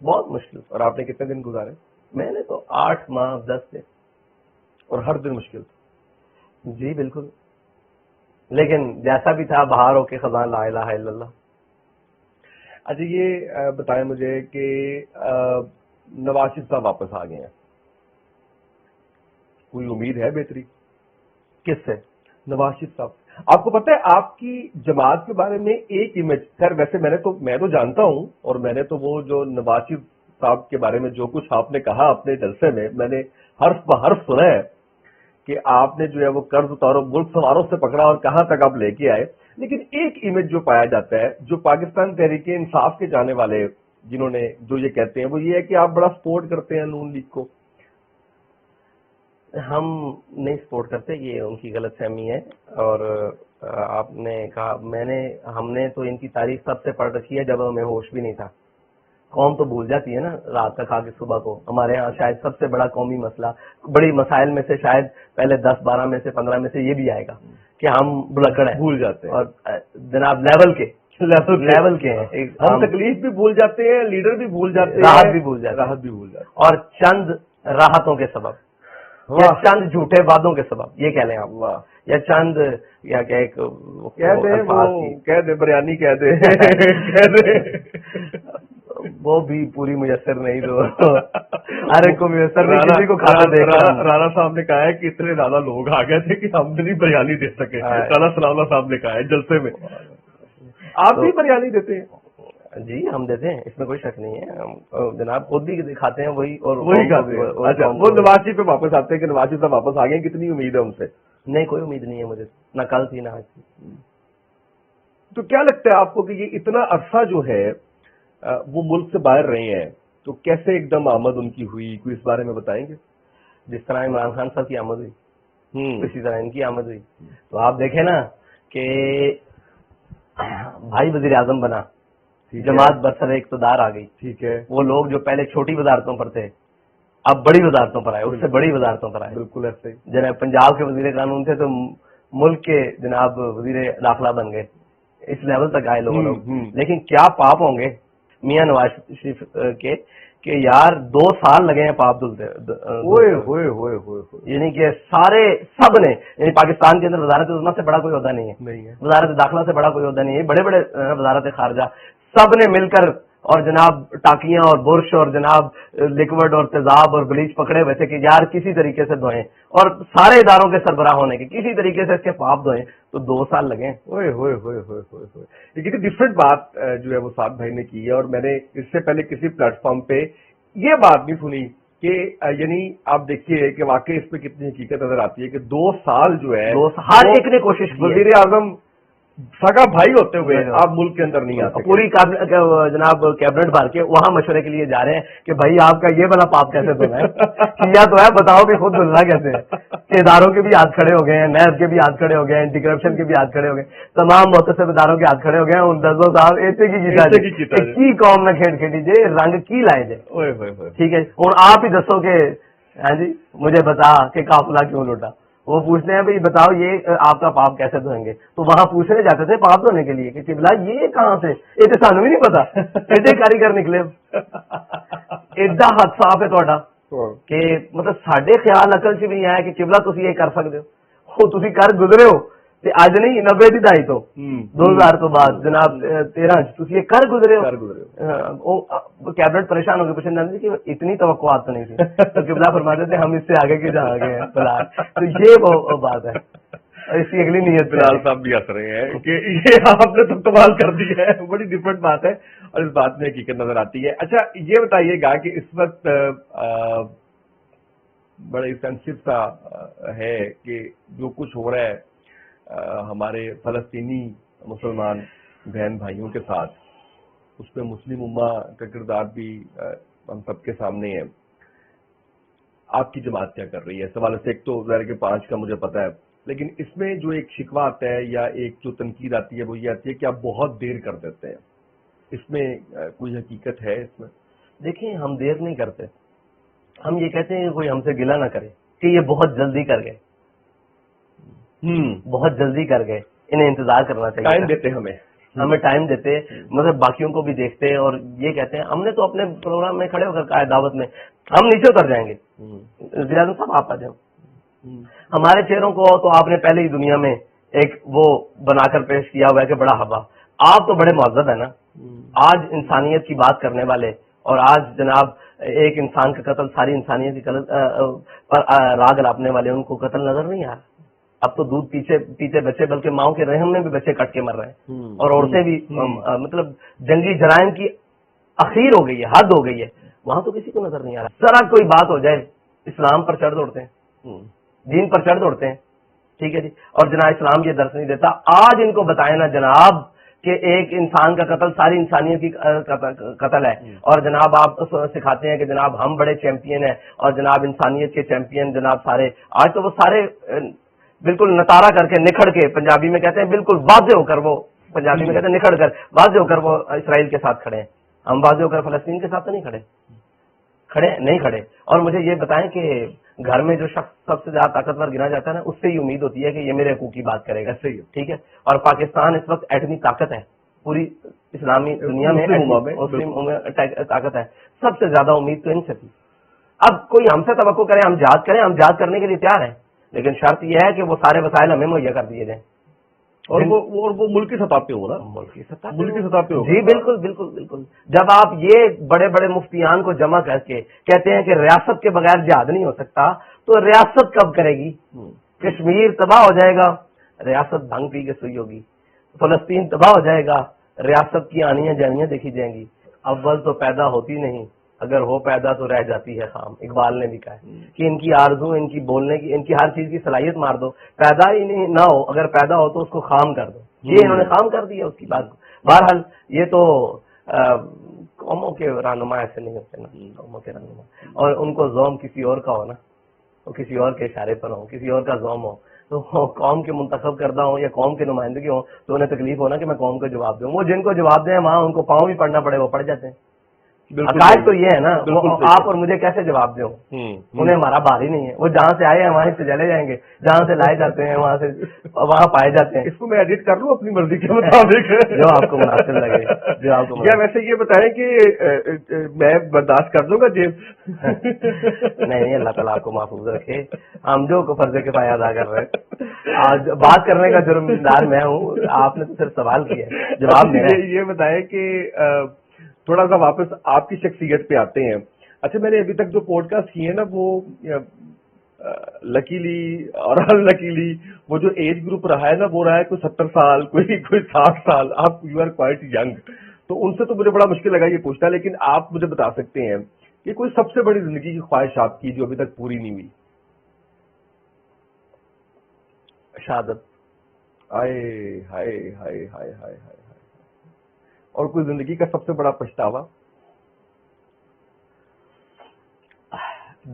B: بہت مشکل.
A: اور آپ نے کتنے دن گزارے؟
B: میں نے تو 8 ماہ 10 دن.
A: اور ہر دن مشکل تھا؟
B: جی بالکل, لیکن جیسا بھی تھا بہار ہو کے خزاں لا الہ الا اللہ.
A: اچھا, یہ بتائیں مجھے کہ نواز شریف صاحب واپس آ گئے ہیں, کوئی امید ہے بہتری؟
B: کس سے؟
A: نواز شریف صاحب. آپ کو پتہ ہے آپ کی جماعت کے بارے میں ایک امیج, خیر ویسے میں تو جانتا ہوں, اور میں نے تو وہ جو نواز شریف صاحب کے بارے میں جو کچھ آپ نے کہا اپنے جلسے میں نے حرف بحرف سنا ہے کہ آپ نے جو ہے وہ قرض اتارو ملک سواروں سے پکڑا اور کہاں تک آپ لے کے آئے. لیکن ایک امیج جو پایا جاتا ہے, جو پاکستان تحریک انصاف کے جانے والے جنہوں نے جو یہ کہتے ہیں, وہ یہ ہے کہ آپ بڑا سپورٹ کرتے ہیں نون لیگ کو.
B: ہم نہیں سپورٹ کرتے, یہ ان کی غلط فہمی ہے. اور آپ نے کہا ہم نے تو ان کی تاریخ سب سے پڑھ رکھی ہے جب ہمیں ہوش بھی نہیں تھا. قوم تو بھول جاتی ہے نا رات کا کھا کے صبح کو. ہمارے ہاں شاید سب سے بڑا قومی مسئلہ, بڑی مسائل میں سے شاید پہلے 10-12 میں سے 15 میں سے یہ بھی آئے گا کہ ہم بلکڑ ہیں,
A: بھول جاتے ہیں.
B: اور جناب لیول کے ہیں,
A: ہم تکلیف بھی بھول جاتے ہیں, لیڈر بھی بھول جاتے ہیں,
B: راحت بھی بھول جاتے ہیں, اور چند راحتوں کے سبب یا چند جھوٹے وعدوں کے سبب, یہ کہہ لیں آپ, یا چند یا
A: کہہ دے بریانی کہہ دے
B: وہ بھی پوری میسر نہیں تو ہر ایک کو میسر نہیں، کسی کو کھانا دے کر
A: رانا صاحب نے کہا ہے کہ اتنے زیادہ لوگ آ گئے تھے کہ ہم نہیں بریانی دے سکے. رانا سلام صاحب نے کہا ہے جلسے میں. آپ بھی بریانی دیتے ہیں؟
B: جی ہم دیتے ہیں، اس میں کوئی شک نہیں ہے. ہم جناب خود بھی کھاتے ہیں وہی، اور
A: وہی کھاتے ہیں. اچھا، وہ نواز شریف پہ واپس آتے ہیں کہ نواز شریف صاحب واپس آ گئے، کتنی امید ہے ان سے؟
B: نہیں، کوئی امید نہیں ہے مجھے، نہ کل تھی نہ آج تھی.
A: تو کیا لگتا ہے آپ کو کہ یہ اتنا عرصہ جو ہے وہ ملک سے باہر رہے ہیں، تو کیسے ایک دم آمد ان کی ہوئی؟ کوئی اس بارے میں بتائیں گے؟
B: جس طرح عمران خان صاحب کی آمد ہوئی اسی طرح ان کی آمد ہوئی. تو آپ دیکھیں نا کہ بھائی وزیر اعظم بنا، جماعت برسر اقتدار آ گئی.
A: ٹھیک ہے.
B: وہ لوگ جو پہلے چھوٹی وزارتوں پر تھے اب بڑی وزارتوں پر آئے، اس سے بڑی وزارتوں پر آئے.
A: بالکل ایسے.
B: جناب پنجاب کے وزیر قانون تھے تو ملک کے جناب وزیر داخلہ بن گئے. اس لیول تک آئے لوگ. لیکن کیا پاپ ہوں گے میاں نواز شریف کے کہ یار 2 سال لگے ہیں پاپ دھلتے. یعنی کہ سب نے، یعنی پاکستان کے اندر وزارت عظمیٰ سے بڑا کوئی عہدہ نہیں ہے، وزارت داخلہ سے بڑا کوئی عہدہ نہیں ہے، بڑے بڑے وزارت خارجہ سب نے مل کر اور جناب ٹاکیاں اور برش اور جناب لکوڈ اور تیزاب اور بلیچ پکڑے ہوئے تھے کہ یار کسی طریقے سے دھوئیں، اور سارے اداروں کے سربراہ ہونے کے کسی طریقے سے اس کے پاپ دھوئیں. تو 2 سال لگے.
A: لیکن ڈفرینٹ بات جو ہے وہ سعد بھائی نے کی ہے، اور میں نے اس سے پہلے کسی پلیٹ فارم پہ یہ بات نہیں سنی کہ یعنی آپ دیکھیے کہ واقعی اس پہ کتنی حقیقت نظر آتی ہے کہ 2 سال جو ہے
B: ہر ایک نے کوشش کی.
A: وزیر اعظم سگا بھائی ہوتے ہوئے آپ ملک کے اندر نہیں آتے.
B: پوری جناب کیبنٹ بھر کے وہاں مشورے کے لیے جا رہے ہیں کہ بھائی آپ کا یہ بڑا پاپ کیسے دھونا ہے، کیا تو ہے بتاؤ کہ خود دھلنا کیسے ہے. کہ اداروں کے بھی ہاتھ کھڑے ہو گئے ہیں، نیب کے بھی ہاتھ کھڑے ہو گئے ہیں، اینٹی کرپشن کے بھی ہاتھ کھڑے ہو گئے، تمام محتسب اداروں کے ہاتھ کھڑے ہو گئے ہیں. ان دسوں صاحب ایسے کی قوم نہ کھیڑ کھیڑی جے رنگ کی لائے جے. ٹھیک ہے، ہوں آپ ہی دسو کہ ہاں جی مجھے بتا کہ قافلہ کیوں لوٹا. وہ پوچھتے ہیں بھائی بتاؤ یہ آپ کا پاپ کیسے دھوئیں گے. تو وہاں پوچھنے جاتے تھے پاپ دھونے کے لیے کہ چبلا یہ کہاں سے، یہ تو سانو بھی نہیں پتا. ایڈے کاریگر نکلے، ایڈا ہاتھ صاف ہے تھوڑا کہ مطلب ساڈے خیال عقل چ بھی نہیں آیا کہ چبلا تسی یہ کر سکتے ہو. تسی کر گزرے ہو اج نہیں 90 کی دہائی تو 2000 تو بعد جناب 13 تسی یہ کر گزرے ہو. کیبنٹ پریشان ہو کے پوچھنے جاتے کہ اتنی توقعات تو نہیں تھی. تو قبلہ فرماتے تھے ہم اس سے آگے کے جہاں گئے ہیں فلحال. تو یہ وہ بات ہے. اس کی اگلی نیت
A: بلال صاحب بھی ہنس رہے ہیں کہ یہ آپ نے تو کمال کر دی ہے. بڑی ڈفرینٹ بات ہے اور اس بات میں حقیقت نظر آتی ہے. اچھا یہ بتائیے گا کہ اس وقت بڑا سینسٹیو سا ہے کہ جو کچھ ہو رہا ہے ہمارے فلسطینی مسلمان بہن بھائیوں کے ساتھ، اس میں مسلم امہ کا کردار بھی ہم سب کے سامنے ہے. آپ کی جماعت کیا کر رہی ہے؟ سوال سے ایک تو ظاہر کہ 5 کا مجھے پتا ہے، لیکن اس میں جو ایک شکوہ آتا ہے یا ایک جو تنقید آتی ہے وہ یہ آتی ہے کہ آپ بہت دیر کر دیتے ہیں. اس میں کوئی حقیقت ہے اس میں؟
B: دیکھیں ہم دیر نہیں کرتے، ہم یہ کہتے ہیں کہ کوئی ہم سے گلہ نہ کرے کہ یہ بہت جلدی کر گئے. بہت جلدی کر گئے، انہیں انتظار کرنا چاہیے.
A: ٹائم دیتے ہمیں
B: ٹائم دیتے، مطلب باقیوں کو بھی دیکھتے اور یہ کہتے ہیں. ہم نے تو اپنے پروگرام میں کھڑے ہو کر کہا دعوت میں ہم نیچے اتر جائیں گے. وزیر اعظم صاحب آپ آ جاؤ. ہمارے چہروں کو تو آپ نے پہلے ہی دنیا میں ایک وہ بنا کر پیش کیا ہوا ہے کہ بڑا ہوا. آپ تو بڑے مہذب ہیں نا. آج انسانیت کی بات کرنے والے اور آج جناب ایک انسان کا قتل ساری انسانیت کی پر راگ لاپنے والے ان کو قتل نظر نہیں آ رہا. اب تو دودھ پیتے بچے بلکہ ماؤں کے رحم میں بھی بچے کٹ کے مر رہے ہیں اور عورتیں بھی مطلب جنگی جرائم کی اخیر ہو گئی ہے، حد ہو گئی ہے. وہاں تو کسی کو نظر نہیں آ رہا. ذرا کوئی بات ہو جائے اسلام پر چڑھ دوڑتے ہیں، دین پر چڑھ دوڑتے ہیں. ٹھیک ہے جی. اور جناب اسلام یہ درس نہیں دیتا. آج ان کو بتائیں نا جناب کہ ایک انسان کا قتل ساری انسانیت کی قتل ہے، اور جناب آپ سکھاتے ہیں کہ جناب ہم بڑے چیمپئن ہیں اور جناب انسانیت کے چیمپئن جناب سارے. آج تو وہ سارے بالکل نتارا کر کے نکھڑ کے، پنجابی میں کہتے ہیں بالکل واضح ہو کر، وہ پنجابی میں کہتے ہیں نکھڑ کر واضح ہو کر وہ اسرائیل کے ساتھ کھڑے ہیں. ہم واضح ہو کر فلسطین کے ساتھ تو نہیں کھڑے. اور مجھے یہ بتائیں کہ گھر میں جو شخص سب سے زیادہ طاقتور گنا جاتا ہے نا، اس سے ہی امید ہوتی ہے کہ یہ میرے حقوق کی بات کرے گا. صحیح، ٹھیک ہے. اور پاکستان اس وقت ایٹمی طاقت ہے پوری اسلامی دنیا میں، طاقت ہے. سب سے زیادہ امید تو ان سے تھی. اب کوئی ہم سے توقع کرے ہم جہاد کریں، ہم جہاد کرنے کے لیے تیار ہیں، لیکن شرط یہ ہے کہ وہ سارے وسائل ہمیں مہیا کر دیے جائیں.
A: اور وہ ملک کی سطح پہ ہو نا،
B: ملک کی سطح
A: پہ ہو.
B: جی بالکل بالکل بالکل. جب آپ یہ بڑے بڑے مفتیان کو جمع کر کے کہتے ہیں کہ ریاست کے بغیر جہاد نہیں ہو سکتا، تو ریاست کب کرے گی؟ کشمیر تباہ ہو جائے گا، ریاست بھنگ پی کے سوئی ہوگی. فلسطین تباہ ہو جائے گا، ریاست کی آنیاں جانیاں دیکھی جائیں گی. اول تو پیدا ہوتی نہیں، اگر ہو پیدا تو رہ جاتی ہے خام. اقبال نے بھی کہا ہے کہ ان کی آرزو، ان کی بولنے کی، ان کی ہر چیز کی صلاحیت مار دو. پیدا ہی نہیں نہ ہو، اگر پیدا ہو تو اس کو خام کر دو. یہ انہوں نے خام کر دیا اس کی بات کو. بہرحال یہ تو قوموں کے رہنما ایسے نہیں ہوتے نا، قوموں کے رہنما. اور ان کو زوم کسی اور کا ہو نا، وہ کسی اور کے اشارے پر ہو، کسی اور کا زوم ہو، تو قوم کے منتخب کردہ ہوں یا قوم کے نمائندگی ہوں تو انہیں تکلیف ہونا کہ میں قوم کو جواب دوں. وہ جن کو جواب دیں وہاں ان کو پاؤں بھی پڑنا پڑے، وہ پڑ جاتے ہیں. عقائد تو یہ ہے نا، آپ اور مجھے کیسے جواب دیں؟ انہیں ہمارا بار ہی نہیں ہے. وہ جہاں سے آئے ہیں وہیں سے چلے جائیں گے، جہاں سے لائے جاتے ہیں وہاں پائے جاتے ہیں.
A: اس کو میں ایڈٹ کر لوں اپنی مرضی کے مطابق،
B: جو آپ کو مناسب لگے. جو آپ کو
A: یا ویسے یہ بتائیں کہ میں برداشت کر دوں گا جیب؟
B: نہیں، اللہ تعالیٰ آپ کو محفوظ رکھے. ہم جو فرض کفایہ ادا کر رہے ہیں، آج بات کرنے کا جرمدار میں ہوں، آپ نے تو صرف سوال کیا ہے، جواب میرا ہے.
A: یہ بتائیں کہ تھوڑا سا واپس آپ کی شخصیت پہ آتے ہیں. اچھا، میں نے ابھی تک جو پوڈ کاسٹ کیے ہیں نا، وہ لکیلی اور انلکیلی وہ جو ایج گروپ رہا ہے نا، وہ رہا ہے کوئی 70 سال، کوئی 60 سال. آپ یو آر کوائٹ ینگ، تو ان سے تو مجھے بڑا مشکل لگا یہ پوچھنا. لیکن آپ مجھے بتا سکتے ہیں کہ کوئی سب سے بڑی زندگی کی خواہش آپ کی جو ابھی تک پوری نہیں ہوئی؟
B: شہادت.
A: ہائے ہائے ہائے ہائے ہائے ہائے. اور کوئی زندگی کا سب سے بڑا پچھتاوا؟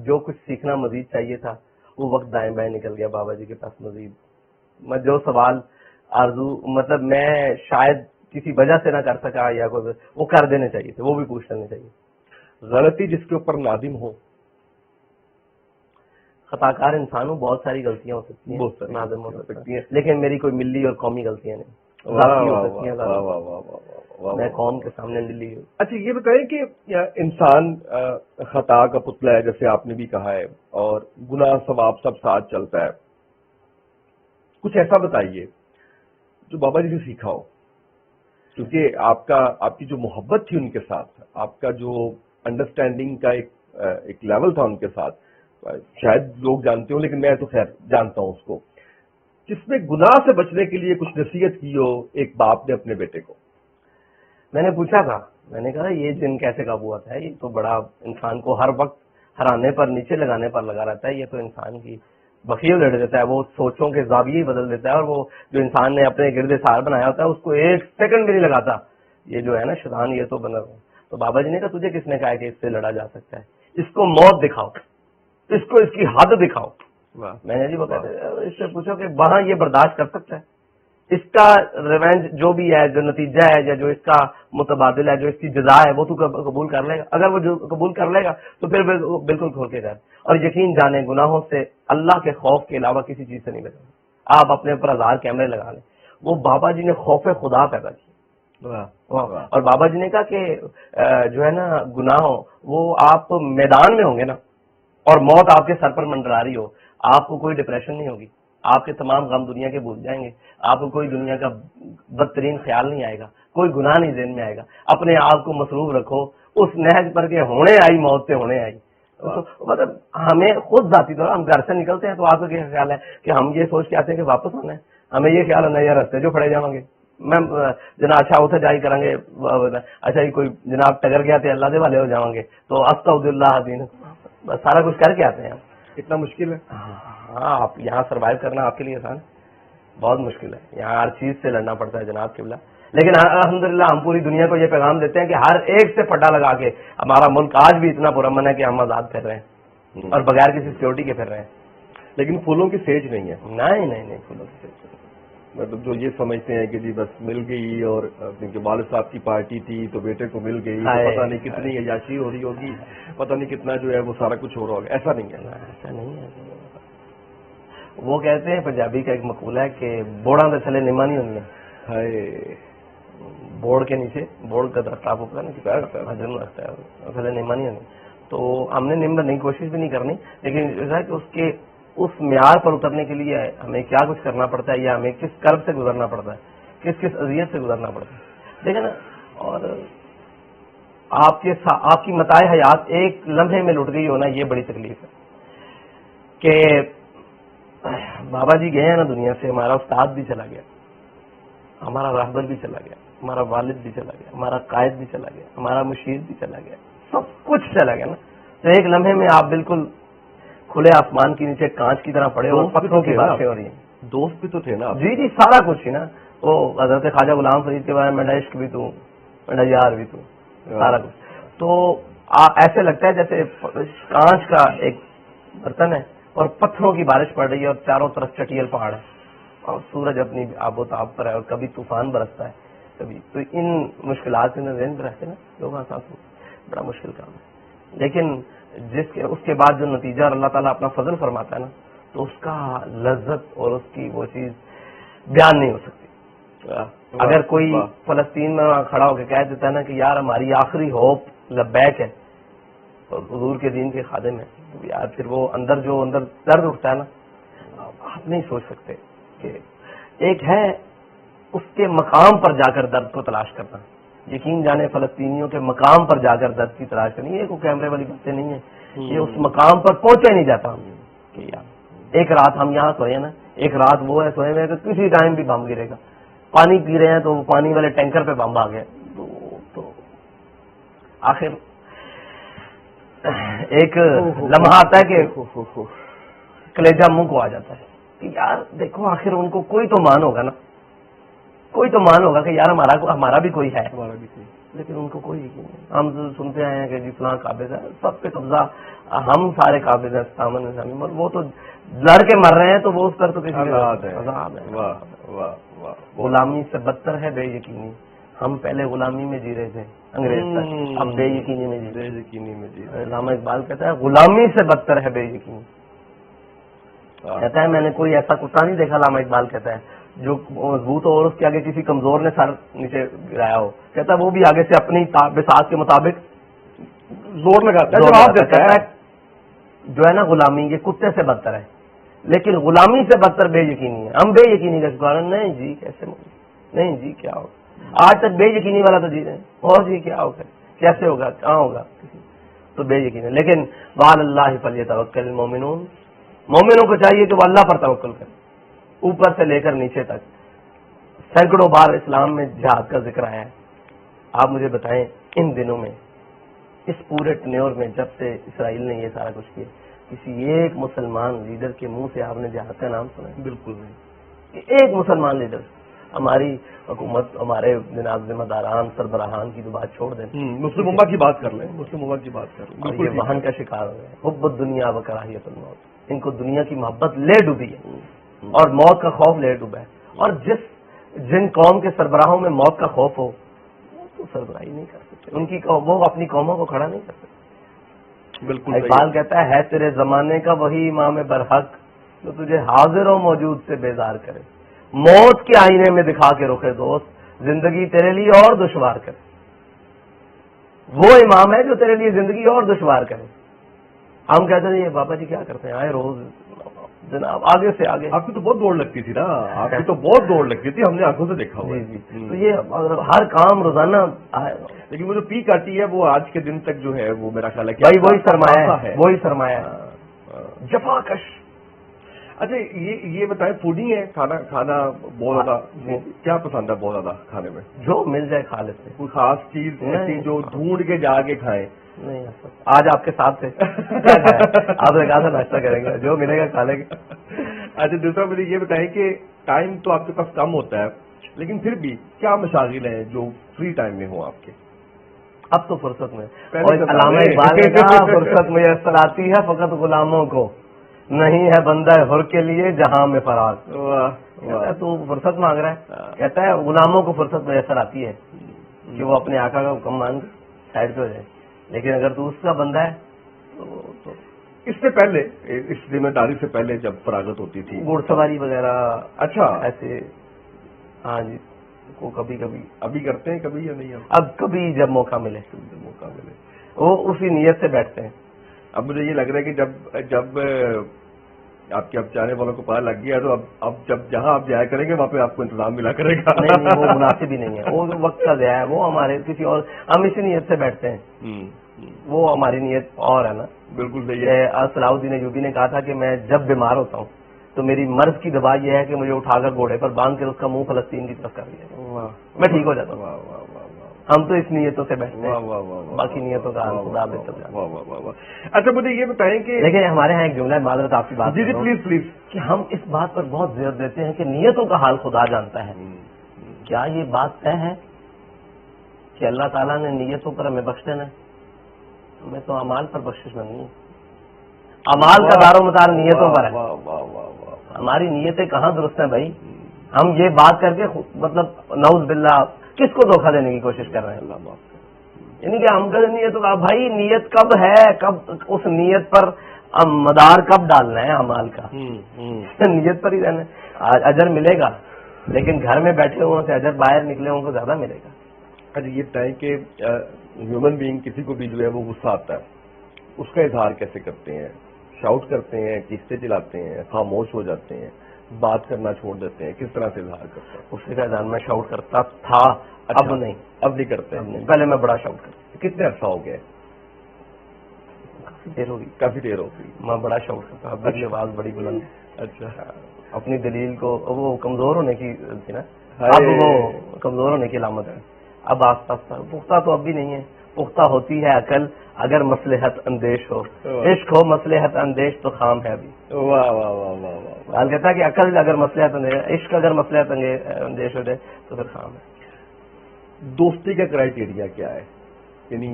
B: جو کچھ سیکھنا مزید چاہیے تھا وہ وقت دائیں بائیں نکل گیا بابا جی کے پاس. مزید میں جو سوال آرزو مطلب میں شاید کسی وجہ سے نہ کر سکا یا کوئی وہ کر دینے چاہیے تھے، وہ بھی پوچھ لینے چاہیے.
A: غلطی جس کے اوپر نادم ہو؟
B: خطا کار انسان ہوں، بہت ساری غلطیاں ہو سکتی ہیں، نادم ہو سکتی ہیں، لیکن میری کوئی ملی اور قومی غلطیاں نہیں. میں قوم کے سامنے ملی ہوں.
A: اچھا یہ بتائیں کہ انسان خطا کا پتلا ہے جیسے آپ نے بھی کہا ہے، اور گناہ ثواب سب ساتھ چلتا ہے. کچھ ایسا بتائیے جو بابا جی سے سیکھا ہو، کیونکہ آپ کی جو محبت تھی ان کے ساتھ، آپ کا جو انڈرسٹینڈنگ کا ایک لیول تھا ان کے ساتھ، شاید لوگ جانتے ہوں لیکن میں تو خیر جانتا ہوں اس کو، جس میں گناہ سے بچنے کے لیے کچھ نصیحت کی ہو ایک باپ نے اپنے بیٹے کو.
B: میں نے پوچھا تھا، میں نے کہا یہ جن کیسے قابو آتا ہے؟ یہ تو بڑا انسان کو ہر وقت ہرانے پر، نیچے لگانے پر لگا رہتا ہے. یہ تو انسان کی بخیل لڑ دیتا ہے، وہ سوچوں کے زاویے بدل دیتا ہے، اور وہ جو انسان نے اپنے گرد سار بنایا ہوتا ہے اس کو ایک سیکنڈ بھی نہیں لگاتا. یہ جو ہے نا شیطان، یہ تو بنا. تو بابا جی نے کہا تجھے کس نے کہا کہ اس سے لڑا جا سکتا ہے؟ اس کو موت دکھاؤ، اس کو اس کی حد دکھاؤ. میں نے جی وہ کہتے اس سے پوچھو کہ وہاں یہ برداشت کر سکتا ہے؟ اس کا ریونج جو بھی ہے، جو نتیجہ ہے، یا جو اس کا متبادل ہے، جو اس کی جزا ہے، وہ تو قبول کر لے گا. اگر وہ قبول کر لے گا تو پھر بالکل کھول کے کر. اور یقین جانے گناہوں سے اللہ کے خوف کے علاوہ کسی چیز سے نہیں بچیں. آپ اپنے اوپر 1000 کیمرے لگا لیں. وہ بابا جی نے خوف خدا پیدا کیا. اور بابا جی نے کہا کہ جو ہے نا گناہوں، وہ آپ میدان میں ہوں گے نا اور موت آپ کے سر پر منڈرا رہی ہو، آپ کو کوئی ڈپریشن نہیں ہوگی، آپ کے تمام غم دنیا کے بھول جائیں گے، آپ کو کوئی دنیا کا بدترین خیال نہیں آئے گا، کوئی گناہ نہیں ذہن میں آئے گا. اپنے آپ کو مصروف رکھو اس نہج پر کہ ہونے آئی موت سے ہونے آئی. مطلب ہمیں خود ذاتی طور ہم گھر سے نکلتے ہیں تو آپ کا کیا خیال ہے کہ ہم یہ سوچ کے آتے ہیں کہ واپس ہونا ہے؟ ہمیں یہ خیال ہونا ہے یار رستے جو پڑے جاؤں گے، میں جناب اچھا اتنے جائی کریں گے، اچھا یہ کوئی جناب ٹگر گیا تھے اللہ دے والے ہو جاؤں گے تو استغفر اللہ دین، بس سارا کچھ کر کے آتے ہیں.
A: اتنا مشکل ہے؟
B: ہاں، آپ یہاں سروائیو کرنا آپ کے لیے آسان ہے؟ بہت مشکل ہے. یہاں ہر چیز سے لڑنا پڑتا ہے جناب قبلہ. لیکن الحمدللہ ہم پوری دنیا کو یہ پیغام دیتے ہیں کہ ہر ایک سے پٹا لگا کے ہمارا ملک آج بھی اتنا پرامن ہے کہ ہم آزاد پھر رہے ہیں اور بغیر کسی سیکورٹی کے پھر رہے ہیں.
A: لیکن پھولوں کی سیج نہیں ہے.
B: نہیں پھولوں کی سیج.
A: مطلب جو یہ سمجھتے ہیں کہ جی بس مل گئی، اور کیونکہ والد صاحب کی پارٹی تھی تو بیٹے کو مل گئی، پتہ نہیں کتنی عیاشی ہو رہی ہوگی، پتہ نہیں کتنا جو ہے وہ سارا کچھ ہو رہا ہوگا. ایسا نہیں ہے.
B: ایسا نہیں ہے. وہ کہتے ہیں پنجابی کا ایک مقولہ ہے کہ بوڑا تو چلے نما نہیں ہونی ہے. بوڑ کے نیچے بوڑ کا درخت آپ ہوتا ہے نما نہیں ہونی. تو ہم نے نم بننے کی کوشش بھی نہیں کرنی، لیکن کہ اس معیار پر اترنے کے لیے ہمیں کیا کچھ کرنا پڑتا ہے یا ہمیں کس کرب سے گزرنا پڑتا ہے, کس کس اذیت سے گزرنا پڑتا ہے, دیکھیں نا. اور آپ کی متاع حیات ایک لمحے میں لٹ گئی ہونا, یہ بڑی تکلیف ہے کہ بابا جی گئے ہیں نا دنیا سے, ہمارا استاد بھی چلا گیا, ہمارا راہبر بھی چلا گیا, ہمارا والد بھی چلا گیا, ہمارا قائد بھی چلا گیا, ہمارا مشیر بھی چلا گیا, سب کچھ چلا گیا نا. تو ایک لمحے میں آپ بالکل کھلے آسمان کے نیچے کانچ کی طرح پڑے اور پتھروں کی باتیں ہو رہی ہیں.
A: دوست بھی تو تھے نا.
B: جی سارا کچھ ہی نا. وہ حضرت خواجہ غلام فرید کے بارے میں میرا عشق بھی تو, میرا یار بھی تو, سارا کچھ. تو ایسے لگتا ہے جیسے کانچ کا ایک برتن ہے اور پتھروں کی بارش پڑ رہی ہے اور چاروں طرف چٹیل پہاڑ ہے اور سورج اپنی آب و تاب پر ہے اور کبھی طوفان برستا ہے کبھی. تو ان مشکلات سے ذہن میں رہتے نا لوگ, آسان بڑا مشکل کام ہے. لیکن اس کے بعد جو نتیجہ اللہ تعالیٰ اپنا فضل فرماتا ہے نا, تو اس کا لذت اور اس کی وہ چیز بیان نہیں ہو سکتی. اگر کوئی فلسطین میں کھڑا ہو کے کہہ دیتا ہے نا کہ یار ہماری آخری ہوپ لبیک ہے اور حضور کے دین کے خادم ہے, تو یار پھر وہ اندر درد اٹھتا ہے نا, آپ نہیں سوچ سکتے کہ ایک ہے اس کے مقام پر جا کر درد کو تلاش کرنا. یقین جانے فلسطینیوں کے مقام پر جا کر درد کی تلاش کرنی, یہ کوئی کیمرے والی باتیں نہیں ہے, یہ اس مقام پر پہنچے نہیں جاتا ہم کہ یار ایک رات ہم یہاں سوئے نا, ایک رات وہ ہے سوئے ہوئے کہ کسی ٹائم بھی بم گرے گا. پانی پی رہے ہیں تو وہ پانی والے ٹینکر پہ بم آ گیا. تو آخر ایک لمحہ آتا ہے کہ کلیجہ منہ کو آ جاتا ہے کہ یار دیکھو آخر ان کو کوئی تو مان ہوگا نا, کوئی تو مان ہوگا کہ یار ہمارا بھی کوئی ہے, لیکن ان کو کوئی یقین نہیں. ہم سنتے آئے ہیں کہ جی فلاں قابض ہے, سب پہ قبضہ, ہم سارے قابض ہیں, سامن وہ تو لڑ کے مر رہے ہیں, تو وہ اس پر تو کسی عذاب ہے. غلامی سے بدتر ہے بے یقینی. ہم پہلے غلامی میں جی رہے تھے انگریز تک, اب بے یقینی میں جی رہے. علامہ اقبال کہتا ہے غلامی سے بدتر ہے بے یقینی. کہتا ہے میں نے کوئی ایسا کتا نہیں دیکھا, علامہ اقبال کہتا ہے, جو مضبوط ہو اور اس کے آگے کسی کمزور نے سر نیچے گرایا ہو. کہتا ہے وہ بھی آگے سے اپنی بساط کے مطابق
A: زور لگاتا ہے.
B: جو ہے نا غلامی یہ کتے سے بدتر ہے, لیکن غلامی سے بدتر بے یقینی ہے. ہم بے یقینی کا شکار, نہیں جی کیسے, نہیں جی کیا ہوگا, آج تک بے یقینی والا تو جی رہے ہیں, اور جی کیا ہوگا, کیسے ہوگا, کہاں ہوگا, تو بے یقین ہے. لیکن وعلی اللہ فلیتوکل المؤمنون, مومنوں کو چاہیے کہ وہ اللہ پر توکل کریں. اوپر سے لے کر نیچے تک سینکڑوں بار اسلام میں جہاد کا ذکر آیا ہے. آپ مجھے بتائیں ان دنوں میں, اس پورے ٹنیور میں, جب سے اسرائیل نے یہ سارا کچھ کیا, کسی ایک مسلمان لیڈر کے منہ سے آپ نے جہاد کا نام سنا ہے؟ بالکل نہیں. ایک مسلمان لیڈر. ہماری حکومت, ہمارے جناب ذمہ داران سربراہان کی تو بات چھوڑ دیں,
A: مسلم امہ کی بات کر لیں, مسلم امہ کی بات کر لیں.
B: یہ وہن کا شکار ہو گئے, حب الدنیا و کراہیت الموت. ان کو دنیا کی محبت لے ڈوبی ہے اور موت کا خوف لے ڈوبا ہے. اور جن قوم کے سربراہوں میں موت کا خوف ہو, وہ تو سربراہی نہیں کر سکتے, ان کی وہ اپنی قوموں کو کھڑا نہیں کر سکتے. بالکل. اقبال کہتا ہے تیرے زمانے کا وہی امام برحق جو تجھے حاضر و موجود سے بیزار کرے, موت کے آئینے میں دکھا کے رکھے دوست, زندگی تیرے لیے اور دشوار کرے. وہ امام ہے جو تیرے لیے زندگی اور دشوار کرے. ہم کہتے ہیں یہ بابا جی کیا کرتے ہیں, آئے روز جناب آگے سے آگے.
A: آپ کی تو بہت دوڑ لگتی تھی نا, آپ کی تو بہت دوڑ لگتی تھی, ہم نے آنکھوں سے دیکھا ہوا.
B: جی. تو یہ ہر کام روزانہ آئے,
A: لیکن وہ جو پیک آتی ہے وہ آج کے دن تک جو ہے وہ میرا خیال ہے کہ
B: بھائی وہی سرمایہ ہے, وہی سرمایہ ہے, جفا کش.
A: اچھا یہ بتائیں, فوڈی ہے, کھانا بہت زیادہ کیا پسند ہے بہت زیادہ کھانے میں؟
B: جو مل جائے کھا لیتے ہیں.
A: کوئی خاص چیز ایسی جو ڈھونڈ کے جا کے کھائیں؟
B: نہیں, آج آپ کے ساتھ تھے, آپ نے کہا تھا ناشتہ کریں گے, جو ملے گا کھا لیں گے.
A: اچھا دوسرا مجھے یہ بتائیں کہ ٹائم تو آپ کے پاس کم ہوتا ہے, لیکن پھر بھی کیا مشاغل ہیں جو فری ٹائم میں ہوں آپ کے؟
B: اب تو فرصت میں, علامہ اقبال نے کہا فرصت میسر آتی ہے فقط غلاموں کو, نہیں ہے بندہ حر کے لیے جہاں میں فراغ. تو فرصت مانگ رہا ہے, کہتا ہے غلاموں کو فرصت میسر آتی ہے کہ وہ اپنے آقا کا حکم مان سائڈ پہ ہو جائے, لیکن اگر تو اس کا بندہ ہے تو
A: اس سے پہلے, اس ذمہ داری سے پہلے جب فراغت ہوتی تھی,
B: گھوڑ سواری وغیرہ,
A: اچھا
B: ایسے, ہاں جی, کو کبھی کبھی
A: ابھی کرتے ہیں, کبھی یا نہیں؟
B: اب کبھی جب موقع ملے وہ اسی نیت سے بیٹھتے ہیں.
A: اب مجھے یہ لگ رہا ہے کہ جب آپ کے اب چاہنے والوں کو پتا لگ گیا تو اب جب جہاں آپ جایا کریں گے وہاں پہ آپ کو انتظام ملا کرے گا.
B: نہیں وہ مناسب ہی نہیں ہے, وہ وقت کا ضیاع ہے, وہ ہمارے کسی اور, ہم اسی نیت سے بیٹھتے ہیں, وہ ہماری نیت اور ہے نا.
A: بالکل صحیح ہے.
B: صلاح الدین ایوبی نے کہا تھا کہ میں جب بیمار ہوتا ہوں تو میری مرض کی دوا یہ ہے کہ مجھے اٹھا کر گھوڑے پر باندھ کر اس کا منہ فلسطین کی طرف کر دیا, میں ٹھیک ہو جاتا ہوں. ہم تو اس نیتوں سے بیٹھتے ہیں, باقی نیتوں کا خدا بہتر جانتا.
A: اچھا مجھے یہ بتائیں کہ
B: لیکن ہمارے ہاں ایک جملہ ہے, معذرت آپ کی بات,
A: جی پلیز پلیز,
B: کہ ہم اس بات پر بہت زور دیتے ہیں کہ نیتوں کا حال خدا جانتا ہے. کیا یہ بات طے ہے کہ اللہ تعالیٰ نے نیتوں پر ہمیں بخش دینا ہے؟ ہمیں تو اعمال پر بخشش نہیں ہے. اعمال کا دار و مدار نیتوں پر ہے. ہماری نیتیں کہاں درست ہیں بھائی؟ ہم یہ بات کر کے مطلب نعوذ باللہ کس کو دھوکہ دینے کی کوشش کر رہے ہیں. اللہ معاف کرے. یعنی کہ ہم کہتے نیت کا, بھائی نیت کب ہے, کب اس نیت پر مدار کب ڈالنا ہے اعمال کا, نیت پر ہی رہنا ہے. اجر ملے گا لیکن گھر میں بیٹھے ہوں سے اجر باہر نکلے ہوں کو زیادہ ملے گا.
A: اچھا یہ بتائیں کہ ہیومن بینگ کسی کو بھی جو ہے وہ غصہ آتا ہے, اس کا اظہار کیسے کرتے ہیں؟ شاؤٹ کرتے ہیں, کیسے چلاتے ہیں, خاموش ہو جاتے ہیں, بات کرنا چھوڑ دیتے ہیں, کس طرح سے اظہار کرتے ہیں؟
B: اس کا اظہار میں شاؤٹ کرتا تھا, اب نہیں.
A: اب نہیں کرتے ہیں.
B: پہلے میں بڑا شاؤٹ کرتا.
A: کتنے عرصہ ہو گیا؟
B: کافی دیر ہوگی.
A: کافی دیر ہوگی.
B: میں بڑا شاؤٹ کرتا, اب میری آواز بڑی بلند.
A: اچھا,
B: اپنی دلیل کو, وہ کمزور ہونے کی تھی نا, اب وہ کمزور ہونے کی علامت ہے. اب آستہ آستہ پختہ تو اب بھی نہیں ہے, پختہ ہوتی ہے عقل اگر مصلحت اندیش ہو, عشق ہو مصلحت اندیش تو خام ہے ابھی.
A: واہ واہ واہ واہ واہ.
B: حال کہتا ہے کہ عقل اگر مصلحت اندیش, عشق اگر مصلحت اندیش ہو جائے تو پھر خام ہے.
A: دوستی کا کرائیٹیریا کیا ہے؟ یعنی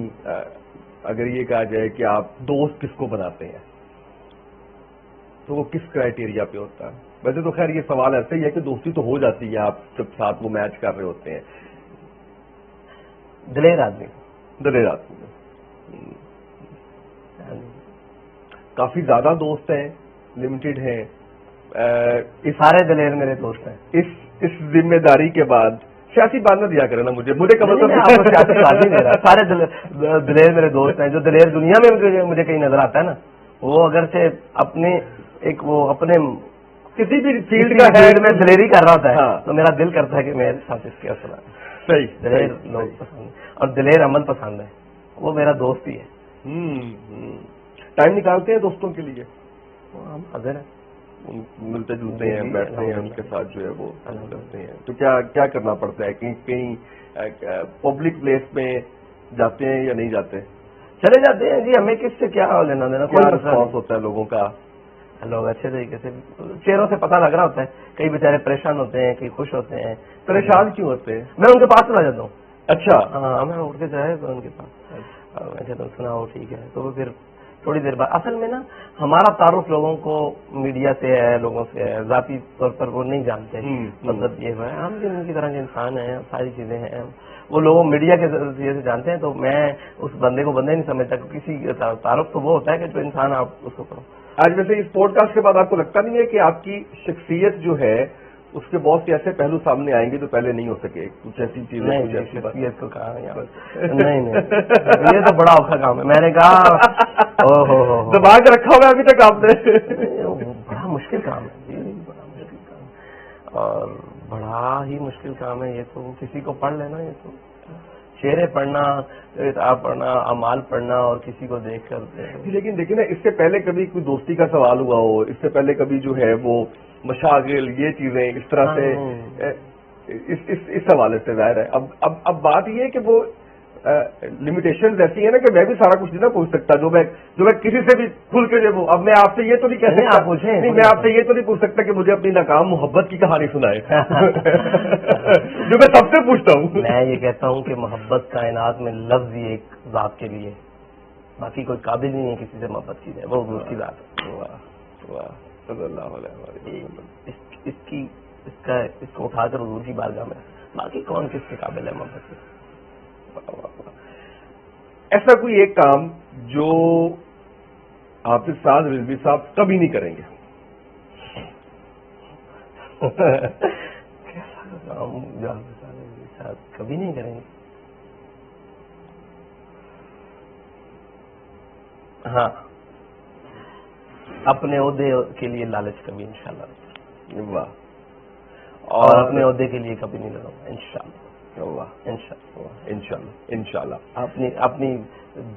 A: اگر یہ کہا جائے کہ آپ دوست کس کو بناتے ہیں تو وہ کس کرائیٹیریا پہ ہوتا ہے؟ ویسے تو خیر یہ سوال ایسے ہی ہے کہ دوستی تو ہو جاتی ہے آپ جب ساتھ وہ میچ کر رہے ہوتے ہیں.
B: دلیر آدمی.
A: دلیر آدمی. کافی زیادہ دوست ہیں, لمیٹڈ ہیں؟
B: سارے دلیر میرے دوست ہیں.
A: اس ذمہ داری کے بعد سیاسی بات نہ دیا کرے نا مجھے کم از کم
B: سیاسی بات نہیں دے رہا. سارے دلیر میرے دوست ہیں. جو دلیر دنیا میں مجھے کہیں نظر آتا ہے نا, وہ اگرچہ اپنے ایک وہ اپنے
A: کسی بھی فیلڈ کا
B: میں دلیری کر رہا ہوتا ہے تو میرا دل کرتا ہے کہ میرے ساتھ اس کے اثر ہے.
A: صحیح.
B: دلیر لوگ پسند ہیں اور دلیر عمل پسند ہے, وہ میرا دوست ہی ہے.
A: ٹائم نکالتے ہیں دوستوں کے لیے؟
B: ہم حاضر ہیں,
A: ملتے جلتے ہیں, بیٹھتے ہیں, ان کے ساتھ جو ہے وہ کرتے ہیں. تو کیا کرنا پڑتا ہے؟ کہیں پبلک پلیس میں جاتے ہیں یا نہیں جاتے؟
B: چلے جاتے ہیں جی, ہمیں کس سے کیا لینا دینا.
A: کیا رسپانس ہوتا ہے لوگوں کا؟
B: لوگ اچھے طریقے سے, چہروں سے پتہ لگ رہا ہوتا ہے. کئی بیچارے پریشان ہوتے ہیں, کئی خوش ہوتے ہیں.
A: پریشان کیوں ہوتے ہیں؟
B: میں ان کے پاس چلا جاتا ہوں.
A: اچھا.
B: ہاں, میں اٹھ کے جائے تو ان کے پاس میں کہتا ہوں سنا ہو ٹھیک ہے, تو پھر تھوڑی دیر بعد. اصل میں نا ہمارا تعارف لوگوں کو میڈیا سے ہے, لوگوں سے ہے, ذاتی طور پر وہ نہیں جانتے. مطلب یہ ہے ہم ان کی طرح کے انسان ہیں, ساری چیزیں ہیں, وہ لوگوں میڈیا کے ذریعے سے جانتے ہیں. تو میں اس بندے کو بندے نہیں سمجھتا, کسی تعارف تو وہ ہوتا ہے کہ جو انسان آپ اس کو پڑھو.
A: آج ویسے اس پوڈ کاسٹ کے بعد آپ کو لگتا نہیں ہے کہ آپ کی شخصیت جو ہے اس کے بہت سے ایسے پہلو سامنے آئیں گے جو پہلے نہیں ہو سکے؟ کچھ ایسی چیزیں.
B: نہیں, شخصیت کو کہا نہیں, یہ تو بڑا اوکھا کام ہے. میں نے کہا
A: دبا کے رکھا ہوگا ابھی تک آپ نے.
B: بڑا مشکل کام ہے جی, بڑا مشکل کام, اور بڑا ہی مشکل کام ہے یہ. تو کسی کو پڑھ لینا, یہ تو چہرے پڑھنا, کتاب پڑھنا, اعمال پڑھنا اور کسی کو دیکھ کر.
A: لیکن دیکھیں نا, اس سے پہلے کبھی کوئی دوستی کا سوال ہوا ہو, اس سے پہلے کبھی جو ہے وہ مشاغل, یہ چیزیں اس طرح سے اس حوالے سے ظاہر ہے. اب بات یہ ہے کہ وہ لمیٹیشنز ایسی ہیں نا کہ میں بھی سارا کچھ نہیں پوچھ سکتا جو میں کسی سے بھی کھل کے جو. اب میں آپ سے یہ تو نہیں کہہ سکتا, نہیں میں آپ سے یہ تو نہیں پوچھ سکتا کہ مجھے اپنی ناکام محبت کی کہانی سنائے جو میں سب سے پوچھتا ہوں.
B: میں یہ کہتا ہوں کہ محبت کائنات میں لفظ ہی ایک ذات کے لیے, باقی کوئی قابل نہیں ہے کسی سے محبت کی جائے, وہ حضور کی ذات ہے.
A: واہ واہ, صلی اللہ علیہ وسلم.
B: اس کو اٹھا کر حضور کی بارگاہ میں, باقی کون کس کے قابل ہے محبت کی.
A: ایسا کوئی ایک کام جو حافظ سعد رضوی صاحب کبھی نہیں کریں گے؟
B: کبھی نہیں کریں گے. ہاں, اپنے عہدے کے لیے لالچ کبھی انشاءاللہ،
A: واہ،
B: اور اپنے عہدے کے لیے کبھی نہیں لڑوں گا انشاءاللہ،
A: واہ،
B: انشاءاللہ،
A: انشاءاللہ انشاءاللہ.
B: اپنی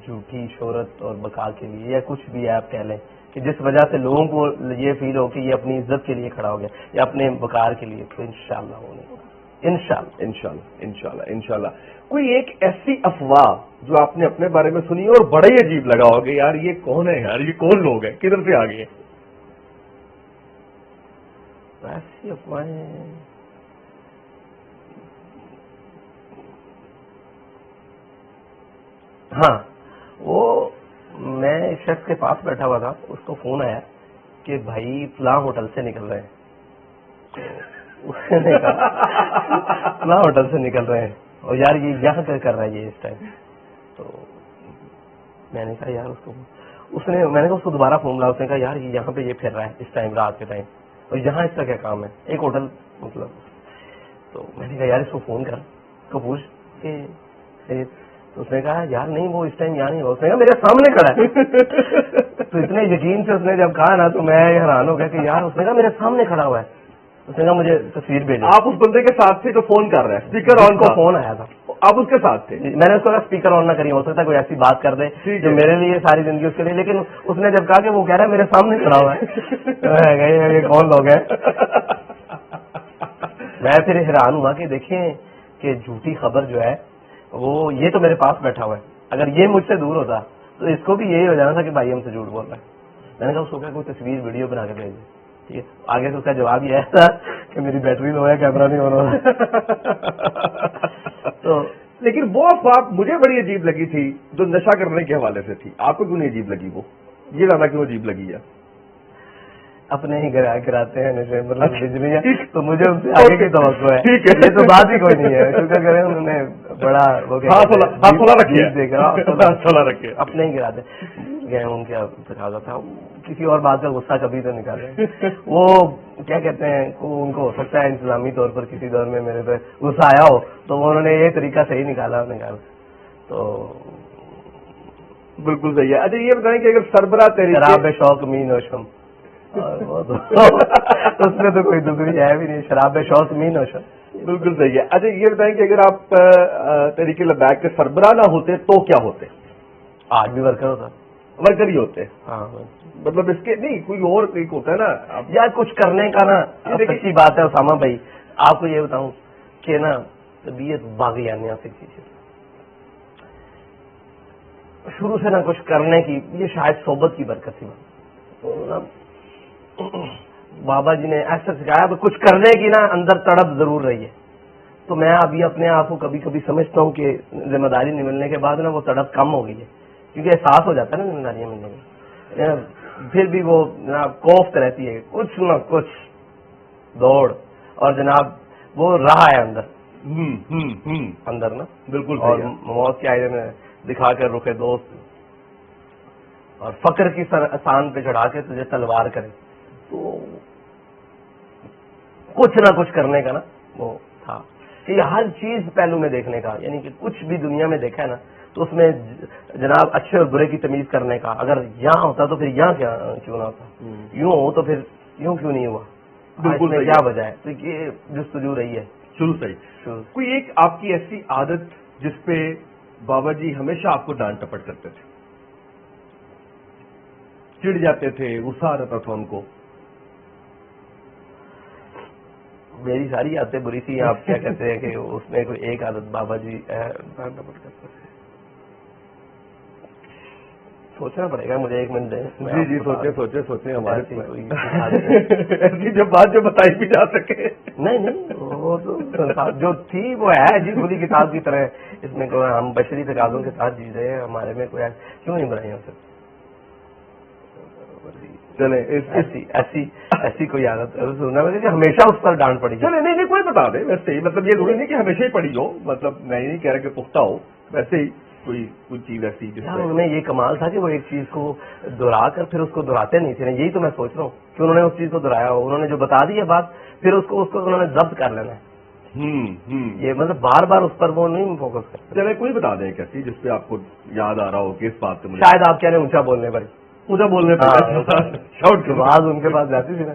B: جھوٹی شہرت اور بقا کے لیے یا کچھ بھی آپ کہہ لیں کہ جس وجہ سے لوگوں کو یہ فیل ہو کہ یہ اپنی عزت کے لیے کھڑا ہو گیا یا اپنے وقار کے لیے، تو انشاءاللہ وہ نہیں ہوگا انشاءاللہ.
A: انشاءاللہ انشاءاللہ انشاءاللہ. کوئی ایک ایسی افواہ جو آپ نے اپنے بارے میں سنی اور بڑا ہی عجیب لگا ہوگا، یار یہ کون ہے، یار یہ کون لوگ ہیں، کدھر سے آ گئے؟
B: ایسی افواہیں ہاں، وہ میں ایک شخص کے پاس بیٹھا ہوا تھا، اس کو فون آیا کہ بھائی فلاں ہوٹل سے نکل رہے ہیں. اس نے کہا فلاں ہوٹل سے نکل رہے ہیں اور یار یہ یہاں کیا کر رہا ہے یہ اس ٹائم. تو میں نے کہا یار میں نے کہا اس کو دوبارہ فون لا. اس نے کہا یار یہ یہاں پہ یہ پھر رہا ہے اس ٹائم رات کے ٹائم، اور یہاں اس کا کیا کام ہے، ایک ہوٹل مطلب. تو میں نے کہا یار اس کو فون کر، اس کو پوچھ کہ تو اس نے کہا یار نہیں وہ اس ٹائم یہاں نہیں ہوا. اس نے کہا میرے سامنے کھڑا ہے. تو اتنے یقین سے اس نے جب کہا نا تو میں حیران ہو گیا کہ یار اس نے کہا میرے سامنے کھڑا ہوا ہے. اس نے کہا مجھے تصویر بھیجو.
A: آپ اس بندے کے ساتھ تھے جو فون کر رہے ہیں، اسپیکر آن
B: کو فون آیا تھا،
A: آپ اس کے ساتھ تھے؟
B: میں نے اس کو کہا اسپیکر آن نہ کریے، ہو سکتا ہے کوئی ایسی بات کر دے جو میرے لیے ساری زندگی اس کے لیے. لیکن اس نے جب کہا کہ وہ کہہ رہا ہے میرے سامنے کھڑا ہوا ہے یہ کون لوگ ہیں. میں پھر حیران ہوا کہ دیکھیں کہ جھوٹی خبر جو ہے وہ یہ تو میرے پاس بیٹھا ہوا ہے، اگر یہ مجھ سے دور ہوتا تو اس کو بھی یہی ہو جانا تھا کہ بھائی ہم سے جھوٹ بول رہا ہے. میں نے کہا اس کو کہا کوئی تصویر ویڈیو بنا کے بھیج دے. ٹھیک ہے، آگے سے اس کا جواب یہ آیا تھا کہ میری بیٹری لو ہے، کیمرہ نہیں ہو رہا. تو
A: لیکن وہ افواہ مجھے بڑی عجیب لگی تھی جو نشہ کرنے کے حوالے سے تھی. آپ کو کیوں نہیں عجیب لگی؟ وہ یہ زیادہ کیوں عجیب لگی ہے؟
B: اپنے ہی کراتے ہیں نشے مطلب بجلیاں، تو مجھے ان سے آگے کی توقع ہے. یہ تو بات ہی کوئی نہیں ہے کیونکہ اگر انہوں نے بڑا وہ
A: رکھے
B: اپنے ہی گراتے گئے. ان کا تقاضا تھا کسی اور بات کا غصہ کبھی تو نکالے. وہ کیا کہتے ہیں ان کو ہو سکتا ہے انتظامی طور پر کسی دور میں میرے پہ غصہ آیا ہو تو انہوں نے یہ طریقہ صحیح نکالا. تو
A: بالکل صحیح ہے. اچھا یہ بتائیں کہ اگر سربراہ طریقے
B: شراب شوق می نوشم، اس میں تو کوئی دوسری ہے بھی نہیں، شراب شوق می نوشم.
A: بالکل صحیح ہے. اچھا یہ بتائیں کہ اگر آپ تحریک لبیک کے سربراہ نہ ہوتے تو کیا ہوتے؟
B: آج بھی ورکر ہوتا،
A: ورکر ہی ہوتے.
B: ہاں
A: مطلب اس کے نہیں کوئی اور ایک ہوتا ہے نا
B: یا کچھ کرنے کا نا. سچی بات ہے اسامہ بھائی، آپ کو یہ بتاؤں کہ نا طبیعت باغیانیہ سے چیز شروع سے نہ کچھ کرنے کی، یہ شاید صحبت کی برکت تھی. بابا جی نے ایسا سکھایا کچھ کرنے کی نا اندر تڑپ ضرور رہی ہے. تو میں ابھی اپنے آپ کو کبھی کبھی سمجھتا ہوں کہ ذمہ داری نہیں ملنے کے بعد نا وہ تڑپ کم ہو گئی ہے، کیونکہ احساس ہو جاتا ہے نا ذمہ داریاں ملنے میں. پھر بھی وہ جناب کوفت رہتی ہے، کچھ نہ کچھ دوڑ، اور جناب وہ رہا ہے اندر نا
A: بالکل.
B: اور موت کے آئینے میں دکھا کر رکے دوست اور فقر کی آسان پہ چڑھا کے تجھے تلوار کرے. تو کچھ نہ کچھ کرنے کا نا وہ تھا کہ ہر چیز پہلو میں دیکھنے کا، یعنی کہ کچھ بھی دنیا میں دیکھا ہے نا تو اس میں جناب اچھے اور برے کی تمیز کرنے کا. اگر یہاں ہوتا تو پھر یہاں کیوں نہ ہوتا، یوں ہو تو پھر یوں کیوں نہیں ہوا، بالکل کیا وجہ ہے. تو یہ جستجو رہی ہے
A: شروع سے ہی. کوئی ایک آپ کی ایسی عادت جس پہ بابا جی ہمیشہ آپ کو ڈانٹ ٹپٹ کرتے تھے، چڑ جاتے تھے، غصہ آ رہتا تھا ان کو؟
B: میری ساری عادتیں بری تھی، آپ کیا کہتے ہیں کہ اس میں کوئی ایک عادت بابا جی ڈانٹ ٹپٹ کرتے تھے. سوچنا پڑے گا مجھے، ایک منٹ دیں.
A: جی سوچیں ہمارے ایسی جب بات جو بتائی بھی جا سکے.
B: نہیں وہ تو جو تھی وہ ہے جی کھلی کتاب کی طرح. اس میں کوئی ہم بشری تقاضوں کے ساتھ جی رہے ہیں، ہمارے میں کوئی کیوں نہیں بنائی ہو سکتی.
A: چلے
B: ایسی کوئی عادت سننا کہ ہمیشہ اس پر ڈانٹ پڑی.
A: چلے نہیں کوئی بتا دے ویسے ہی، مطلب یہ ضروری نہیں کہ ہمیشہ ہی پڑی ہو، مطلب میں نہیں کہہ رہا کہ پختہ ہو، ویسے ہی کوئی چیز ایسی
B: ان میں یہ کمال تھا کہ وہ ایک چیز کو دہرا کر پھر اس کو دہراتے نہیں تھے. یہی تو میں سوچ رہا ہوں کہ انہوں نے اس چیز کو دہرایا ہو، انہوں نے جو بتا دی ہے بات پھر اس کو انہوں نے ضبط کر لینا ہے. یہ مطلب بار بار اس پر وہ نہیں فوکس کرتے.
A: چلے کوئی بتا دیں کیسی جس پہ آپ کو یاد آ رہا ہو کہ اس بات سے
B: شاید آپ کہہ رہے ہیں اونچا بولنے پر.
A: مجھے بولنے پڑتا شاؤٹ کے
B: بعد ان کے پاس جاتی تھی نا.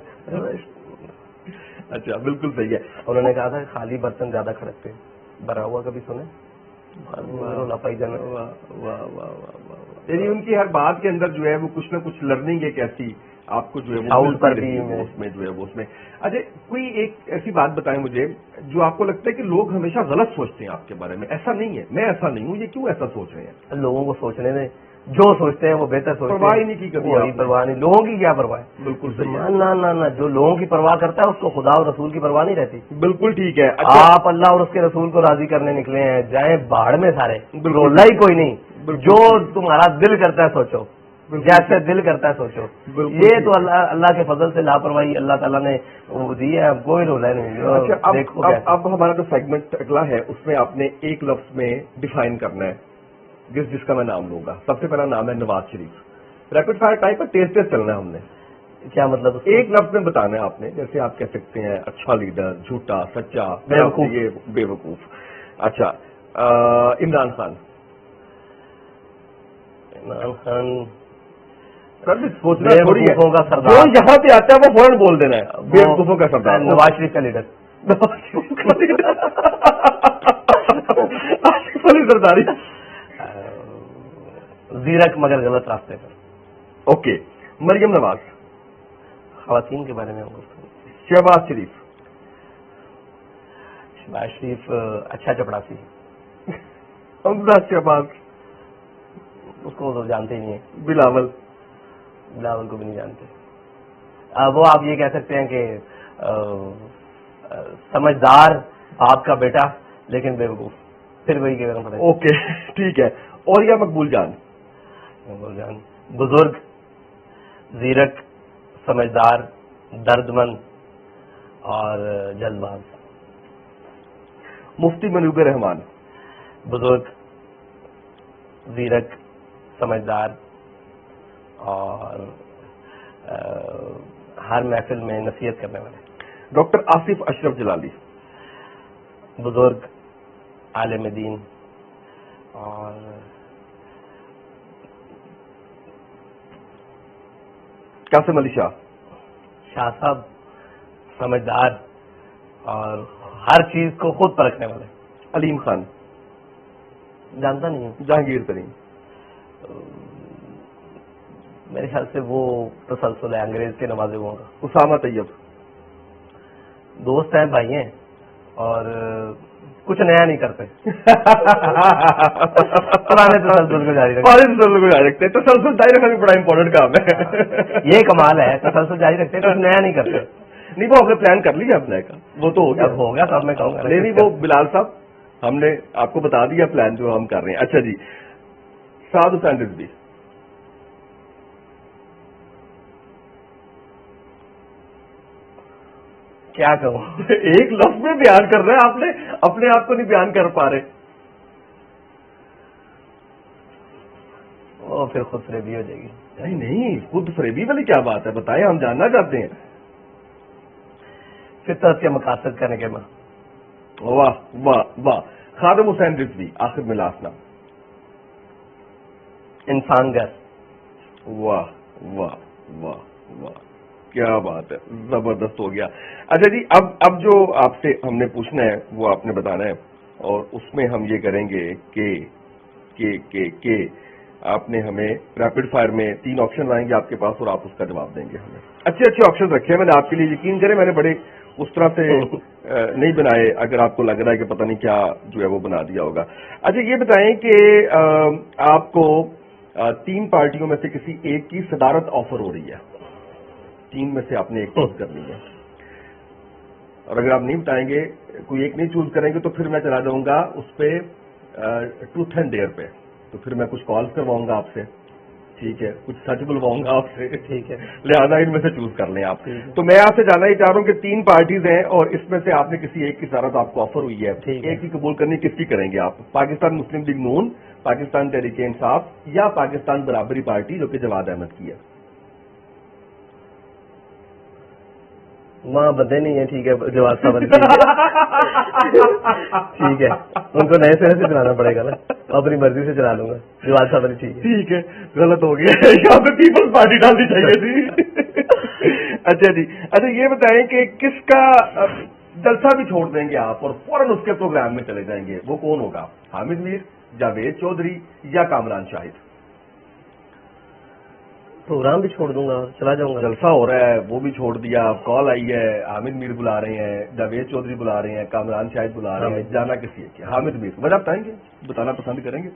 A: اچھا بالکل صحیح ہے.
B: انہوں نے کہا تھا خالی برتن زیادہ کھڑکتے ہیں. بھرا ہوا کبھی سنے؟
A: یعنی ان کی ہر بات کے اندر جو ہے وہ کچھ نہ کچھ لرننگ ایک ایسی آپ کو جو ہے اس میں جو ہے وہ اس میں. اچھا کوئی ایک ایسی بات بتائیں مجھے جو آپ کو لگتا ہے کہ لوگ ہمیشہ غلط سوچتے ہیں آپ کے بارے میں. ایسا نہیں ہے, میں ایسا نہیں ہوں, یہ کیوں ایسا سوچ رہے ہیں؟
B: لوگوں کو سوچنے میں جو سوچتے ہیں وہ بہتر سوچتے ہیں.
A: پرواہ ہی نہیں کی کبھی,
B: پرواہ نہیں. لوگوں کی کیا پرواہ ہے؟
A: بالکل صحیح.
B: نہ جو لوگوں کی پرواہ کرتا ہے اس کو خدا اور رسول کی پرواہ نہیں رہتی.
A: بالکل ٹھیک ہے.
B: آپ اللہ اور اس کے رسول کو راضی کرنے نکلے ہیں, جائیں باڑ میں سارے, رولا ہی کوئی نہیں. جو تمہارا دل کرتا ہے سوچو, جیسے دل کرتا ہے سوچو. یہ تو اللہ کے فضل سے لاپرواہی اللہ تعالیٰ نے دی ہے, کوئی رولا نہیں.
A: اب ہمارا جو سیگمنٹ اگلا ہے اس میں آپ نے ایک لفظ میں ڈیفائن کرنا ہے جس کا میں نام لوں گا. سب سے پہلا نام ہے Nawaz Sharif. Rapid fire type پر تیز تیز چلنا ہے ہم نے.
B: کیا مطلب؟
A: ایک لفظ میں بتانا ہے آپ نے, جیسے آپ کہہ سکتے ہیں اچھا لیڈر, جھوٹا, سچا, بے وقوف. اچھا عمران خان. سوچنا تھوڑی ہے, جو یہاں پہ آتا ہے وہ فوراً بول دینا ہے. بے وقوفوں کا سردار
B: نواز شریف کا لیڈر.
A: سرداری
B: زیرک مگر غلط راستے پر.
A: اوکے. مریم نواز.
B: خواتین کے بارے میں.
A: شہباز شریف.
B: شہباز شریف اچھا چپڑاسی.
A: حمزہ شہباز.
B: اس کو تو جانتے ہی نہیں ہیں.
A: بلاول
B: کو بھی نہیں جانتے. وہ آپ یہ کہہ سکتے ہیں کہ سمجھدار آپ کا بیٹا لیکن بے وقوف. پھر وہی کہنا پڑے.
A: اوکے ٹھیک ہے. اور یا مقبول جان.
B: بزرگ, زیرک, سمجھدار, درد مند اور جلد باز.
A: مفتی منوب رحمان.
B: بزرگ, زیرک, سمجھدار اور ہر محفل میں نصیحت کرنے والے.
A: ڈاکٹر آصف اشرف جلالی.
B: بزرگ, عالم دین اور
A: قاسم علی شاہ.
B: شاہ صاحب سمجھدار اور ہر چیز کو خود پرکھنے والے.
A: علیم خان.
B: جانتا نہیں ہوں.
A: جہانگیر ترین.
B: میرے خیال سے وہ تسلسل ہے انگریز کے نوازے ہوں کا.
A: اسامہ طیب.
B: دوست ہیں, بھائی ہیں اور کچھ نیا نہیں کرتے. پرانے تسلسل کو جاری
A: رکھتے. تسلسل جاری رکھنا بھی بڑا امپورٹنٹ کام ہے.
B: یہ کمال ہے, تسلسل جاری رکھتے ہیں, کچھ نیا نہیں کرتے.
A: نہیں وہ ہم نے پلان کر لیا اپنے کا, وہ تو
B: ہو گیا. تب میں کہوں گا
A: نہیں وہ بلال صاحب ہم نے آپ کو بتا دیا پلان جو ہم کر رہے ہیں. اچھا جی, سعد حسین رضوی.
B: کیا کہوں,
A: ایک لفظ میں بیان کر رہے ہیں آپ نے, اپنے آپ کو نہیں بیان کر پا رہے.
B: وہ پھر خود فریبی ہو جائے گی.
A: نہیں خود فریبی والی کیا بات ہے, بتائیں, ہم جاننا چاہتے ہیں.
B: فطرت کے مقاصد کا نکما.
A: واہ واہ واہ. خادم حسین رضوی آخر میں لاسٹ نام.
B: انسان گھر.
A: واہ واہ واہ واہ, کیا بات ہے, زبردست ہو گیا. اچھا جی, اب جو آپ سے ہم نے پوچھنا ہے وہ آپ نے بتانا ہے, اور اس میں ہم یہ کریں گے کہ آپ نے ہمیں ریپڈ فائر میں 3 آپشن آئیں گے آپ کے پاس, اور آپ اس کا جواب دیں گے ہمیں. اچھے آپشن رکھے ہیں میں نے آپ کے لیے, یقین کریں میں نے بڑے اس طرح سے نہیں بنائے, اگر آپ کو لگ رہا ہے کہ پتہ نہیں کیا جو ہے وہ بنا دیا ہوگا. اچھا یہ بتائیں کہ آپ کو 3 پارٹیوں میں سے کسی ایک کی صدارت آفر ہو رہی ہے, 3 میں سے آپ نے ایک چوز کرنی ہے, اور اگر آپ نہیں بتائیں گے, کوئی ایک نہیں چوز کریں گے, تو پھر میں چلا جاؤں گا اس پہ ٹروتھ اینڈ ڈیئر پہ. تو پھر میں کچھ کالز کرواؤں گا آپ سے, ٹھیک ہے, کچھ سچ بلواؤں گا آپ سے,
B: ٹھیک ہے,
A: لہٰذا ان میں سے چوز کر لیں آپ. تو میں آپ سے جاننا ہی چاہ رہا ہوں کہ 3 پارٹیز ہیں, اور اس میں سے آپ نے کسی ایک کی صدارت آپ کو آفر ہوئی ہے, ایک کی قبول کرنی, کس کی کریں گے آپ؟ پاکستان مسلم لیگ نون, پاکستان تحریک انصاف, یا پاکستان برابری پارٹی جو کہ جواد احمد کی ہے.
B: وہاں بندے نہیں ہیں. ٹھیک ہے جواد صاحب ٹھیک ہے, ان کو نئے سرے سے چلانا پڑے گا نا, اپنی مرضی سے چلا لوں گا. جواد صاحب ٹھیک ہے,
A: ٹھیک ہے, غلط ہو گیا, یہاں پہ پیپلز پارٹی ڈالنی چاہیے تھی. اچھا جی, اچھا یہ بتائیں کہ کس کا جلسہ بھی چھوڑ دیں گے آپ اور فوراً اس کے پروگرام میں چلے جائیں گے, وہ کون ہوگا؟ حامد میر, جاوید چودھری یا کامران شاہد؟
B: پروگرام بھی چھوڑ دوں گا اور چلا جاؤں گا.
A: جلسہ ہو رہا ہے وہ بھی چھوڑ دیا, کال آئی ہے, حامد میر بلا رہے ہیں, جاوید چودھری بلا رہے ہیں, کامران شاہد بلا رہے ہیں, جانا کسی ہے؟ حامد میر. وجہ بتائیں گے, بتانا پسند کریں گے؟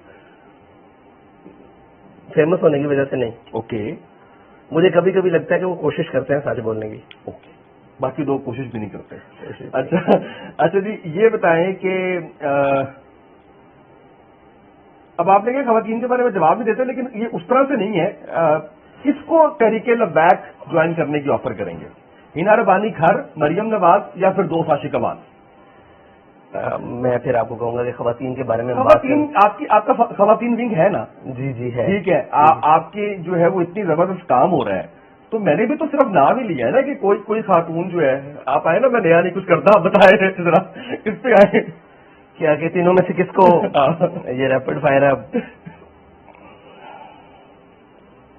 B: فیمس ہونے کی وجہ سے نہیں.
A: اوکے.
B: مجھے کبھی کبھی لگتا ہے کہ وہ کوشش کرتے ہیں سچ بولنے کی.
A: اوکے, باقی لوگ کوشش بھی نہیں کرتے. اچھا جی, یہ بتائیں کہ اب آپ نے کہا خواتین کے بارے میں جواب بھی دیتے ہیں, لیکن یہ اس طرح سے نہیں ہے. کس کو تحریک لبیک جوائن کرنے کی آفر کریں گے؟ ہینا ربانی کھر, مریم نواز یا پھر دوست عاشق عوان؟
B: میں پھر آپ کو کہوں گا کہ خواتین کے بارے میں
A: خواتین, آپ کا خواتین ونگ ہے نا؟
B: جی جی ہے.
A: ٹھیک ہے, آپ کی جو ہے وہ اتنی زبردست کام ہو رہا ہے, تو میں نے بھی تو صرف نام ہی لیا ہے نا کہ کوئی خاتون جو ہے. آپ آئے نا, میں نیا نہیں کچھ کرتا, آپ بتائے ذرا کس پہ آئے؟
B: کیا کہ تینوں میں سے کس کو؟ یہ ریپڈ فائر ہے.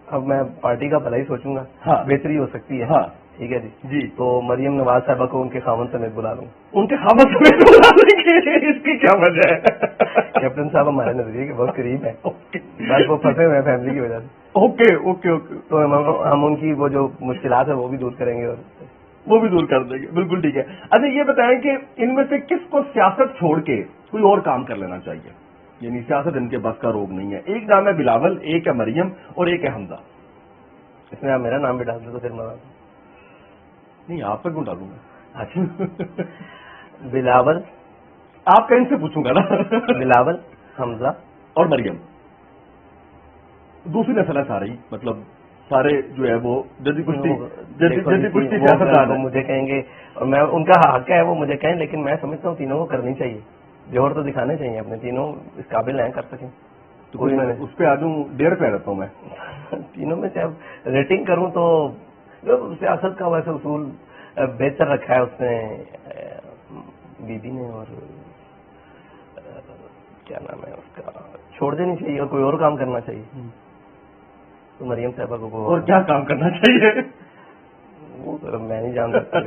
B: اب میں پارٹی کا بھلا ہی سوچوں گا.
A: ہاں,
B: بہتری ہو سکتی ہے.
A: ہاں
B: ٹھیک ہے جی.
A: جی,
B: تو مریم نواز صاحبہ کو ان کے خاوند سمیت بلا لوں.
A: ان کے خاوند سمیت بلا لیں گے, اس کی کیا وجہ ہے؟
B: کیپٹن صاحب ہمارے نظریے کے بہت قریب ہیں, بس وہ پھنسے ہوئے ہیں فیملی کی وجہ سے.
A: اوکے اوکے اوکے,
B: تو ہم ان کی وہ جو مشکلات ہیں وہ بھی دور کریں گے, اور
A: وہ بھی دور کر دیں گے. بالکل ٹھیک ہے. اچھا یہ بتائیں کہ ان میں سے کس کو سیاست چھوڑ کے کوئی اور کام کر لینا چاہیے؟ یعنی سیاست ان کے بس کا روگ نہیں ہے. ایک نام ہے بلاول, ایک ہے مریم اور ایک ہے حمزہ.
B: اس میں آپ میرا نام بھی ڈال دیں تو پھر میں
A: نہیں, آپ کا کیوں ڈالوں گا؟
B: اچھا, بلاول,
A: آپ کا ان سے پوچھوں گا نا.
B: بلاول, حمزہ اور
A: مریم. دوسری نسل ہے سارے, مطلب سارے جو ہے وہ جدید کشتی سیاستدان
B: مجھے کہیں گے, اور میں ان کا حق ہے وہ مجھے کہیں, لیکن میں سمجھتا ہوں تینوں کو کرنی چاہیے. جوہر تو دکھانے چاہیے اپنے, تینوں اس قابل ہیں کر سکیں.
A: تو کوئی میں اس پہ آ جاؤں, 1.5 پہ رہتا ہوں میں.
B: تینوں میں سے اب ریٹنگ کروں تو سیاست کا ویسے اصول بہتر رکھا ہے اس نے بی بی نے, اور کیا نام ہے اس کا, چھوڑ دینی چاہیے اور کوئی اور کام کرنا چاہیے. تو مریم صاحبہ کو
A: اور کیا کام کرنا چاہیے
B: وہ میں نہیں جان سکتا,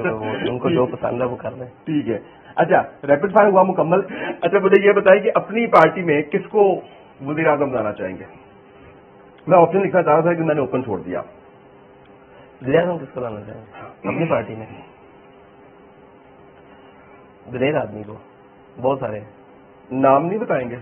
B: ان کو جو پسند ہے وہ کر لیں.
A: ٹھیک ہے. اچھا, ریپڈ فائر ہوا مکمل. اچھا مجھے یہ بتائیں کہ اپنی پارٹی میں کس کو وزیر اعظم بنانا چاہیں گے؟ میں آپشن لکھنا چاہ رہا تھا کہ میں نے اوپن چھوڑ دیا.
B: وزیر اعظم کس کو لانا چاہیں گے اپنی پارٹی میں؟ دلیر آدمی کو, بہت سارے
A: نام نہیں بتائیں گے.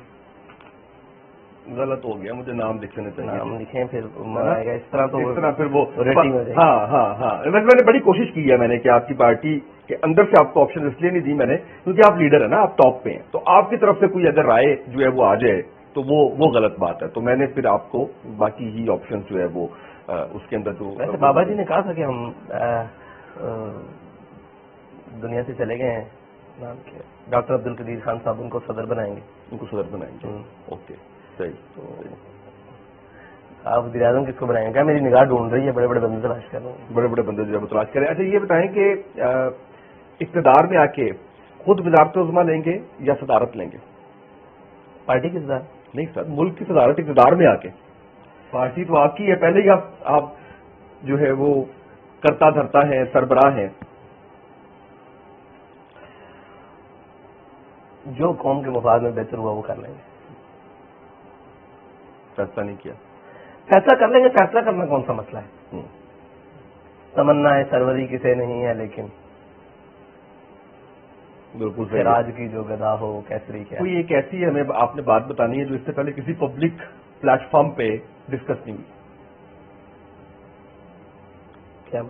A: غلط ہو گیا, مجھے نام لکھنے چاہیے.
B: نام لکھیں پھر آئے گا, اس طرح
A: پھر وہ
B: ریٹنگ ہو جائے گی.
A: ہاں, میں نے بڑی کوشش کی ہے میں نے کہ آپ کی پارٹی کے اندر سے آپ کو آپشن اس لیے نہیں دی میں نے کیونکہ آپ لیڈر ہیں نا, آپ ٹاپ پہ ہیں, تو آپ کی طرف سے کوئی اگر رائے جو ہے وہ آ جائے تو وہ غلط بات ہے. تو میں نے پھر آپ کو باقی ہی آپشن جو ہے وہ اس کے اندر جو
B: ویسے بابا جی نے کہا تھا کہ ہم دنیا سے چلے گئے ہیں, ڈاکٹر عبد القدیر خان صاحب ان کو صدر بنائیں گے.
A: ان کو صدر بنائیں گے. اوکے صحیح.
B: تو آپ وزیر اعظم کس کو بنائیں گے؟ کیا میری نگاہ ڈھونڈ رہی ہے, بڑے بڑے بندے تلاش کر رہے ہیں.
A: بڑے بڑے بندے جو تلاش کریں. اچھا یہ بتائیں کہ اقتدار میں آ کے خود وزارت عظمیٰ لیں گے یا صدارت لیں گے؟
B: پارٹی کی صدارت
A: نہیں سر, ملک کی صدارت اقتدار میں آ کے. پارٹی تو آپ کی ہے, پہلے ہی آپ جو ہے وہ کرتا دھرتا ہے, سربراہ ہیں.
B: جو قوم کے مفاد میں بہتر ہوا وہ کر لیں گے.
A: فیصلہ نہیں کیا,
B: فیصلہ کر لیں گے. فیصلہ کرنا کون سا مسئلہ ہے؟ تمنا ہے سروری کسے نہیں ہے, لیکن
A: بالکل
B: راج کی جو گدا ہو کیسری کیا.
A: کوئی ایک ایسی ہمیں آپ نے بات بتانی ہے جو اس سے پہلے کسی پبلک پلیٹ فارم پہ ڈسکس نہیں ہوئی.
B: کیا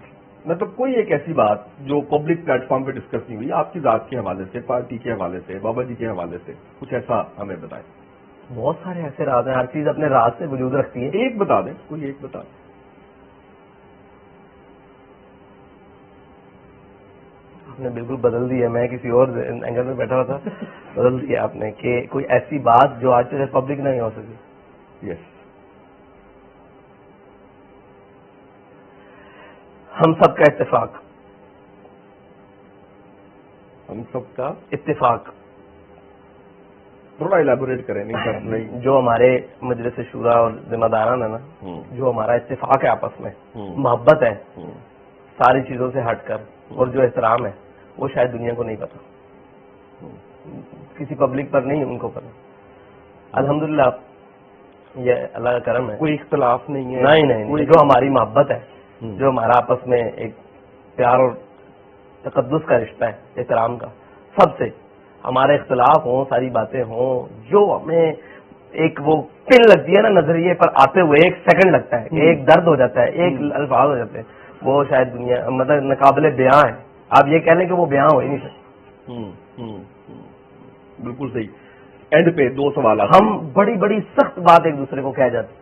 A: مطلب کوئی ایک ایسی بات جو پبلک پلیٹ فارم پہ ڈسکس نہیں ہوئی, آپ کی ذات کے حوالے سے, پارٹی کے حوالے سے, بابا جی کے حوالے سے, کچھ ایسا ہمیں بتائیں.
B: بہت سارے ایسے راز ہیں, ہر چیز اپنے راز سے وجود رکھتی ہے.
A: ایک بتا دیں, کوئی ایک بتا دیں.
B: آپ نے بالکل بدل دیا, میں کسی اور اینگل میں بیٹھا ہوا تھا, بدل دیا آپ نے کہ کوئی ایسی بات جو آج تک پبلک نہیں ہو سکی.
A: یس.
B: ہم سب کا اتفاق
A: ہم سب کا
B: اتفاق.
A: تھوڑا الیبوریٹ کریں. نہیں
B: جو ہمارے مجلس شورا اور ذمہ داران ہے نا, جو ہمارا اتفاق ہے آپس میں, محبت ہے ساری چیزوں سے ہٹ کر, اور جو احترام ہے وہ شاید دنیا کو نہیں پتا, کسی پبلک پر نہیں, ان کو پتا. الحمدللہ یہ اللہ کا کرم ہے,
A: کوئی اختلاف نہیں ہے.
B: نہیں, جو ہماری محبت ہے, جو ہمارا آپس میں ایک پیار اور تقدس کا رشتہ ہے, احترام کا, سب سے ہمارے اختلاف ہوں, ساری باتیں ہوں, جو ہمیں ایک وہ پن لگتی ہے نا نظریے پر آتے ہوئے, ایک سیکنڈ لگتا ہے, ایک درد ہو جاتا ہے, ایک الفاظ ہو جاتے ہیں, وہ شاید دنیا مطلب ناقابل بیاں ہے. آپ یہ کہہ لیں کہ وہ بیاں ہو ہی نہیں سکتے.
A: بالکل صحیح. اینڈ پہ دو سوالات.
B: ہم بڑی بڑی سخت بات ایک دوسرے کو کہہ جاتے,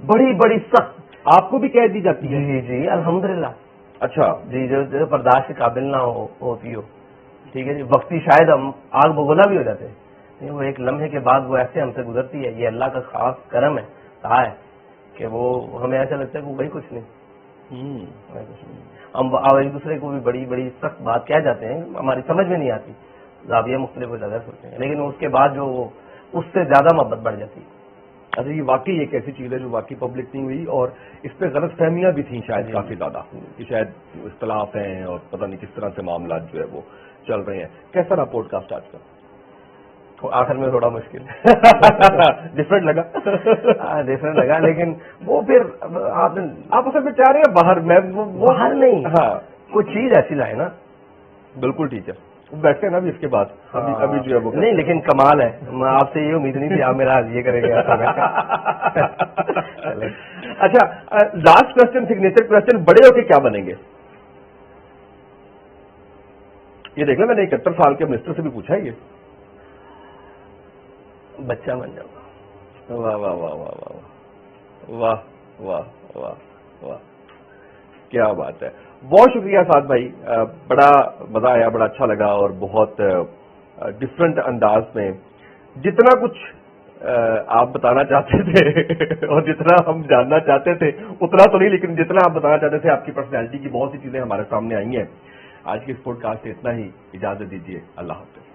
B: بڑی بڑی سخت.
A: آپ کو بھی کہہ دی جاتی ہے؟
B: جی الحمدللہ.
A: اچھا
B: جی, جو برداشت کے قابل نہ ہوتی ہو, ٹھیک ہے جی, وقتی شاید ہم آگ بگولا بھی ہو جاتے ہیں, وہ ایک لمحے کے بعد وہ ایسے ہم سے گزرتی ہے. یہ اللہ کا خاص کرم ہے, کہا ہے کہ وہ ہمیں ایسا لگتا ہے کہ وہی کچھ نہیں. ہم ایک دوسرے کو بھی بڑی بڑی سخت بات کہہ جاتے ہیں, ہماری سمجھ میں نہیں آتی, زاویہ مختلف ہو جاتا ہوتے ہیں, لیکن اس کے بعد جو اس سے زیادہ محبت بڑھ جاتی ہے.
A: اچھا, یہ واقعی ایک ایسی چیز ہے جو واقعی پبلک نہیں ہوئی, اور اس پہ غلط فہمیاں بھی تھیں شاید کافی زیادہ, کہ شاید اختلاف ہیں اور پتہ نہیں کس طرح سے معاملات جو ہے وہ چل رہے ہیں. کیسا رہا پوڈ کاسٹ آج کا؟
B: آخر میں تھوڑا مشکل
A: ڈفرینٹ لگا.
B: ڈفرینٹ لگا, لیکن وہ پھر
A: آپ اصل میں چاہ رہے ہیں باہر, میں
B: باہر نہیں,
A: ہاں
B: کوئی چیز ایسی لائے نا.
A: بالکل ٹھیک ہے, بیٹھتے ہیں نا ابھی اس کے بعد, ابھی جو ہے وہ
B: نہیں, لیکن کمال ہے. میں آپ سے یہ امید نہیں تھی آپ میرا یہ کریں گے.
A: اچھا, لاسٹ کوشچن, سگنیچر کوشچن, بڑے ہو کے کیا بنیں گے؟ یہ دیکھ لیں, میں نے 71 سال کے منسٹر سے بھی پوچھا ہے یہ.
B: بچہ بن جاؤں.
A: واہ واہ واہ واہ واہ واہ واہ واہ واہ, کیا بات ہے. بہت شکریہ سعد بھائی, بڑا مزہ آیا, بڑا اچھا لگا, اور بہت ڈفرینٹ انداز میں جتنا کچھ آپ بتانا چاہتے تھے اور جتنا ہم جاننا چاہتے تھے اتنا تو نہیں, لیکن جتنا آپ بتانا چاہتے تھے, آپ کی پرسنالٹی کی بہت سی چیزیں ہمارے سامنے آئی ہیں. آج کے اس پوڈ کاسٹ سے اتنا ہی, اجازت دیجیے, اللہ حافظ.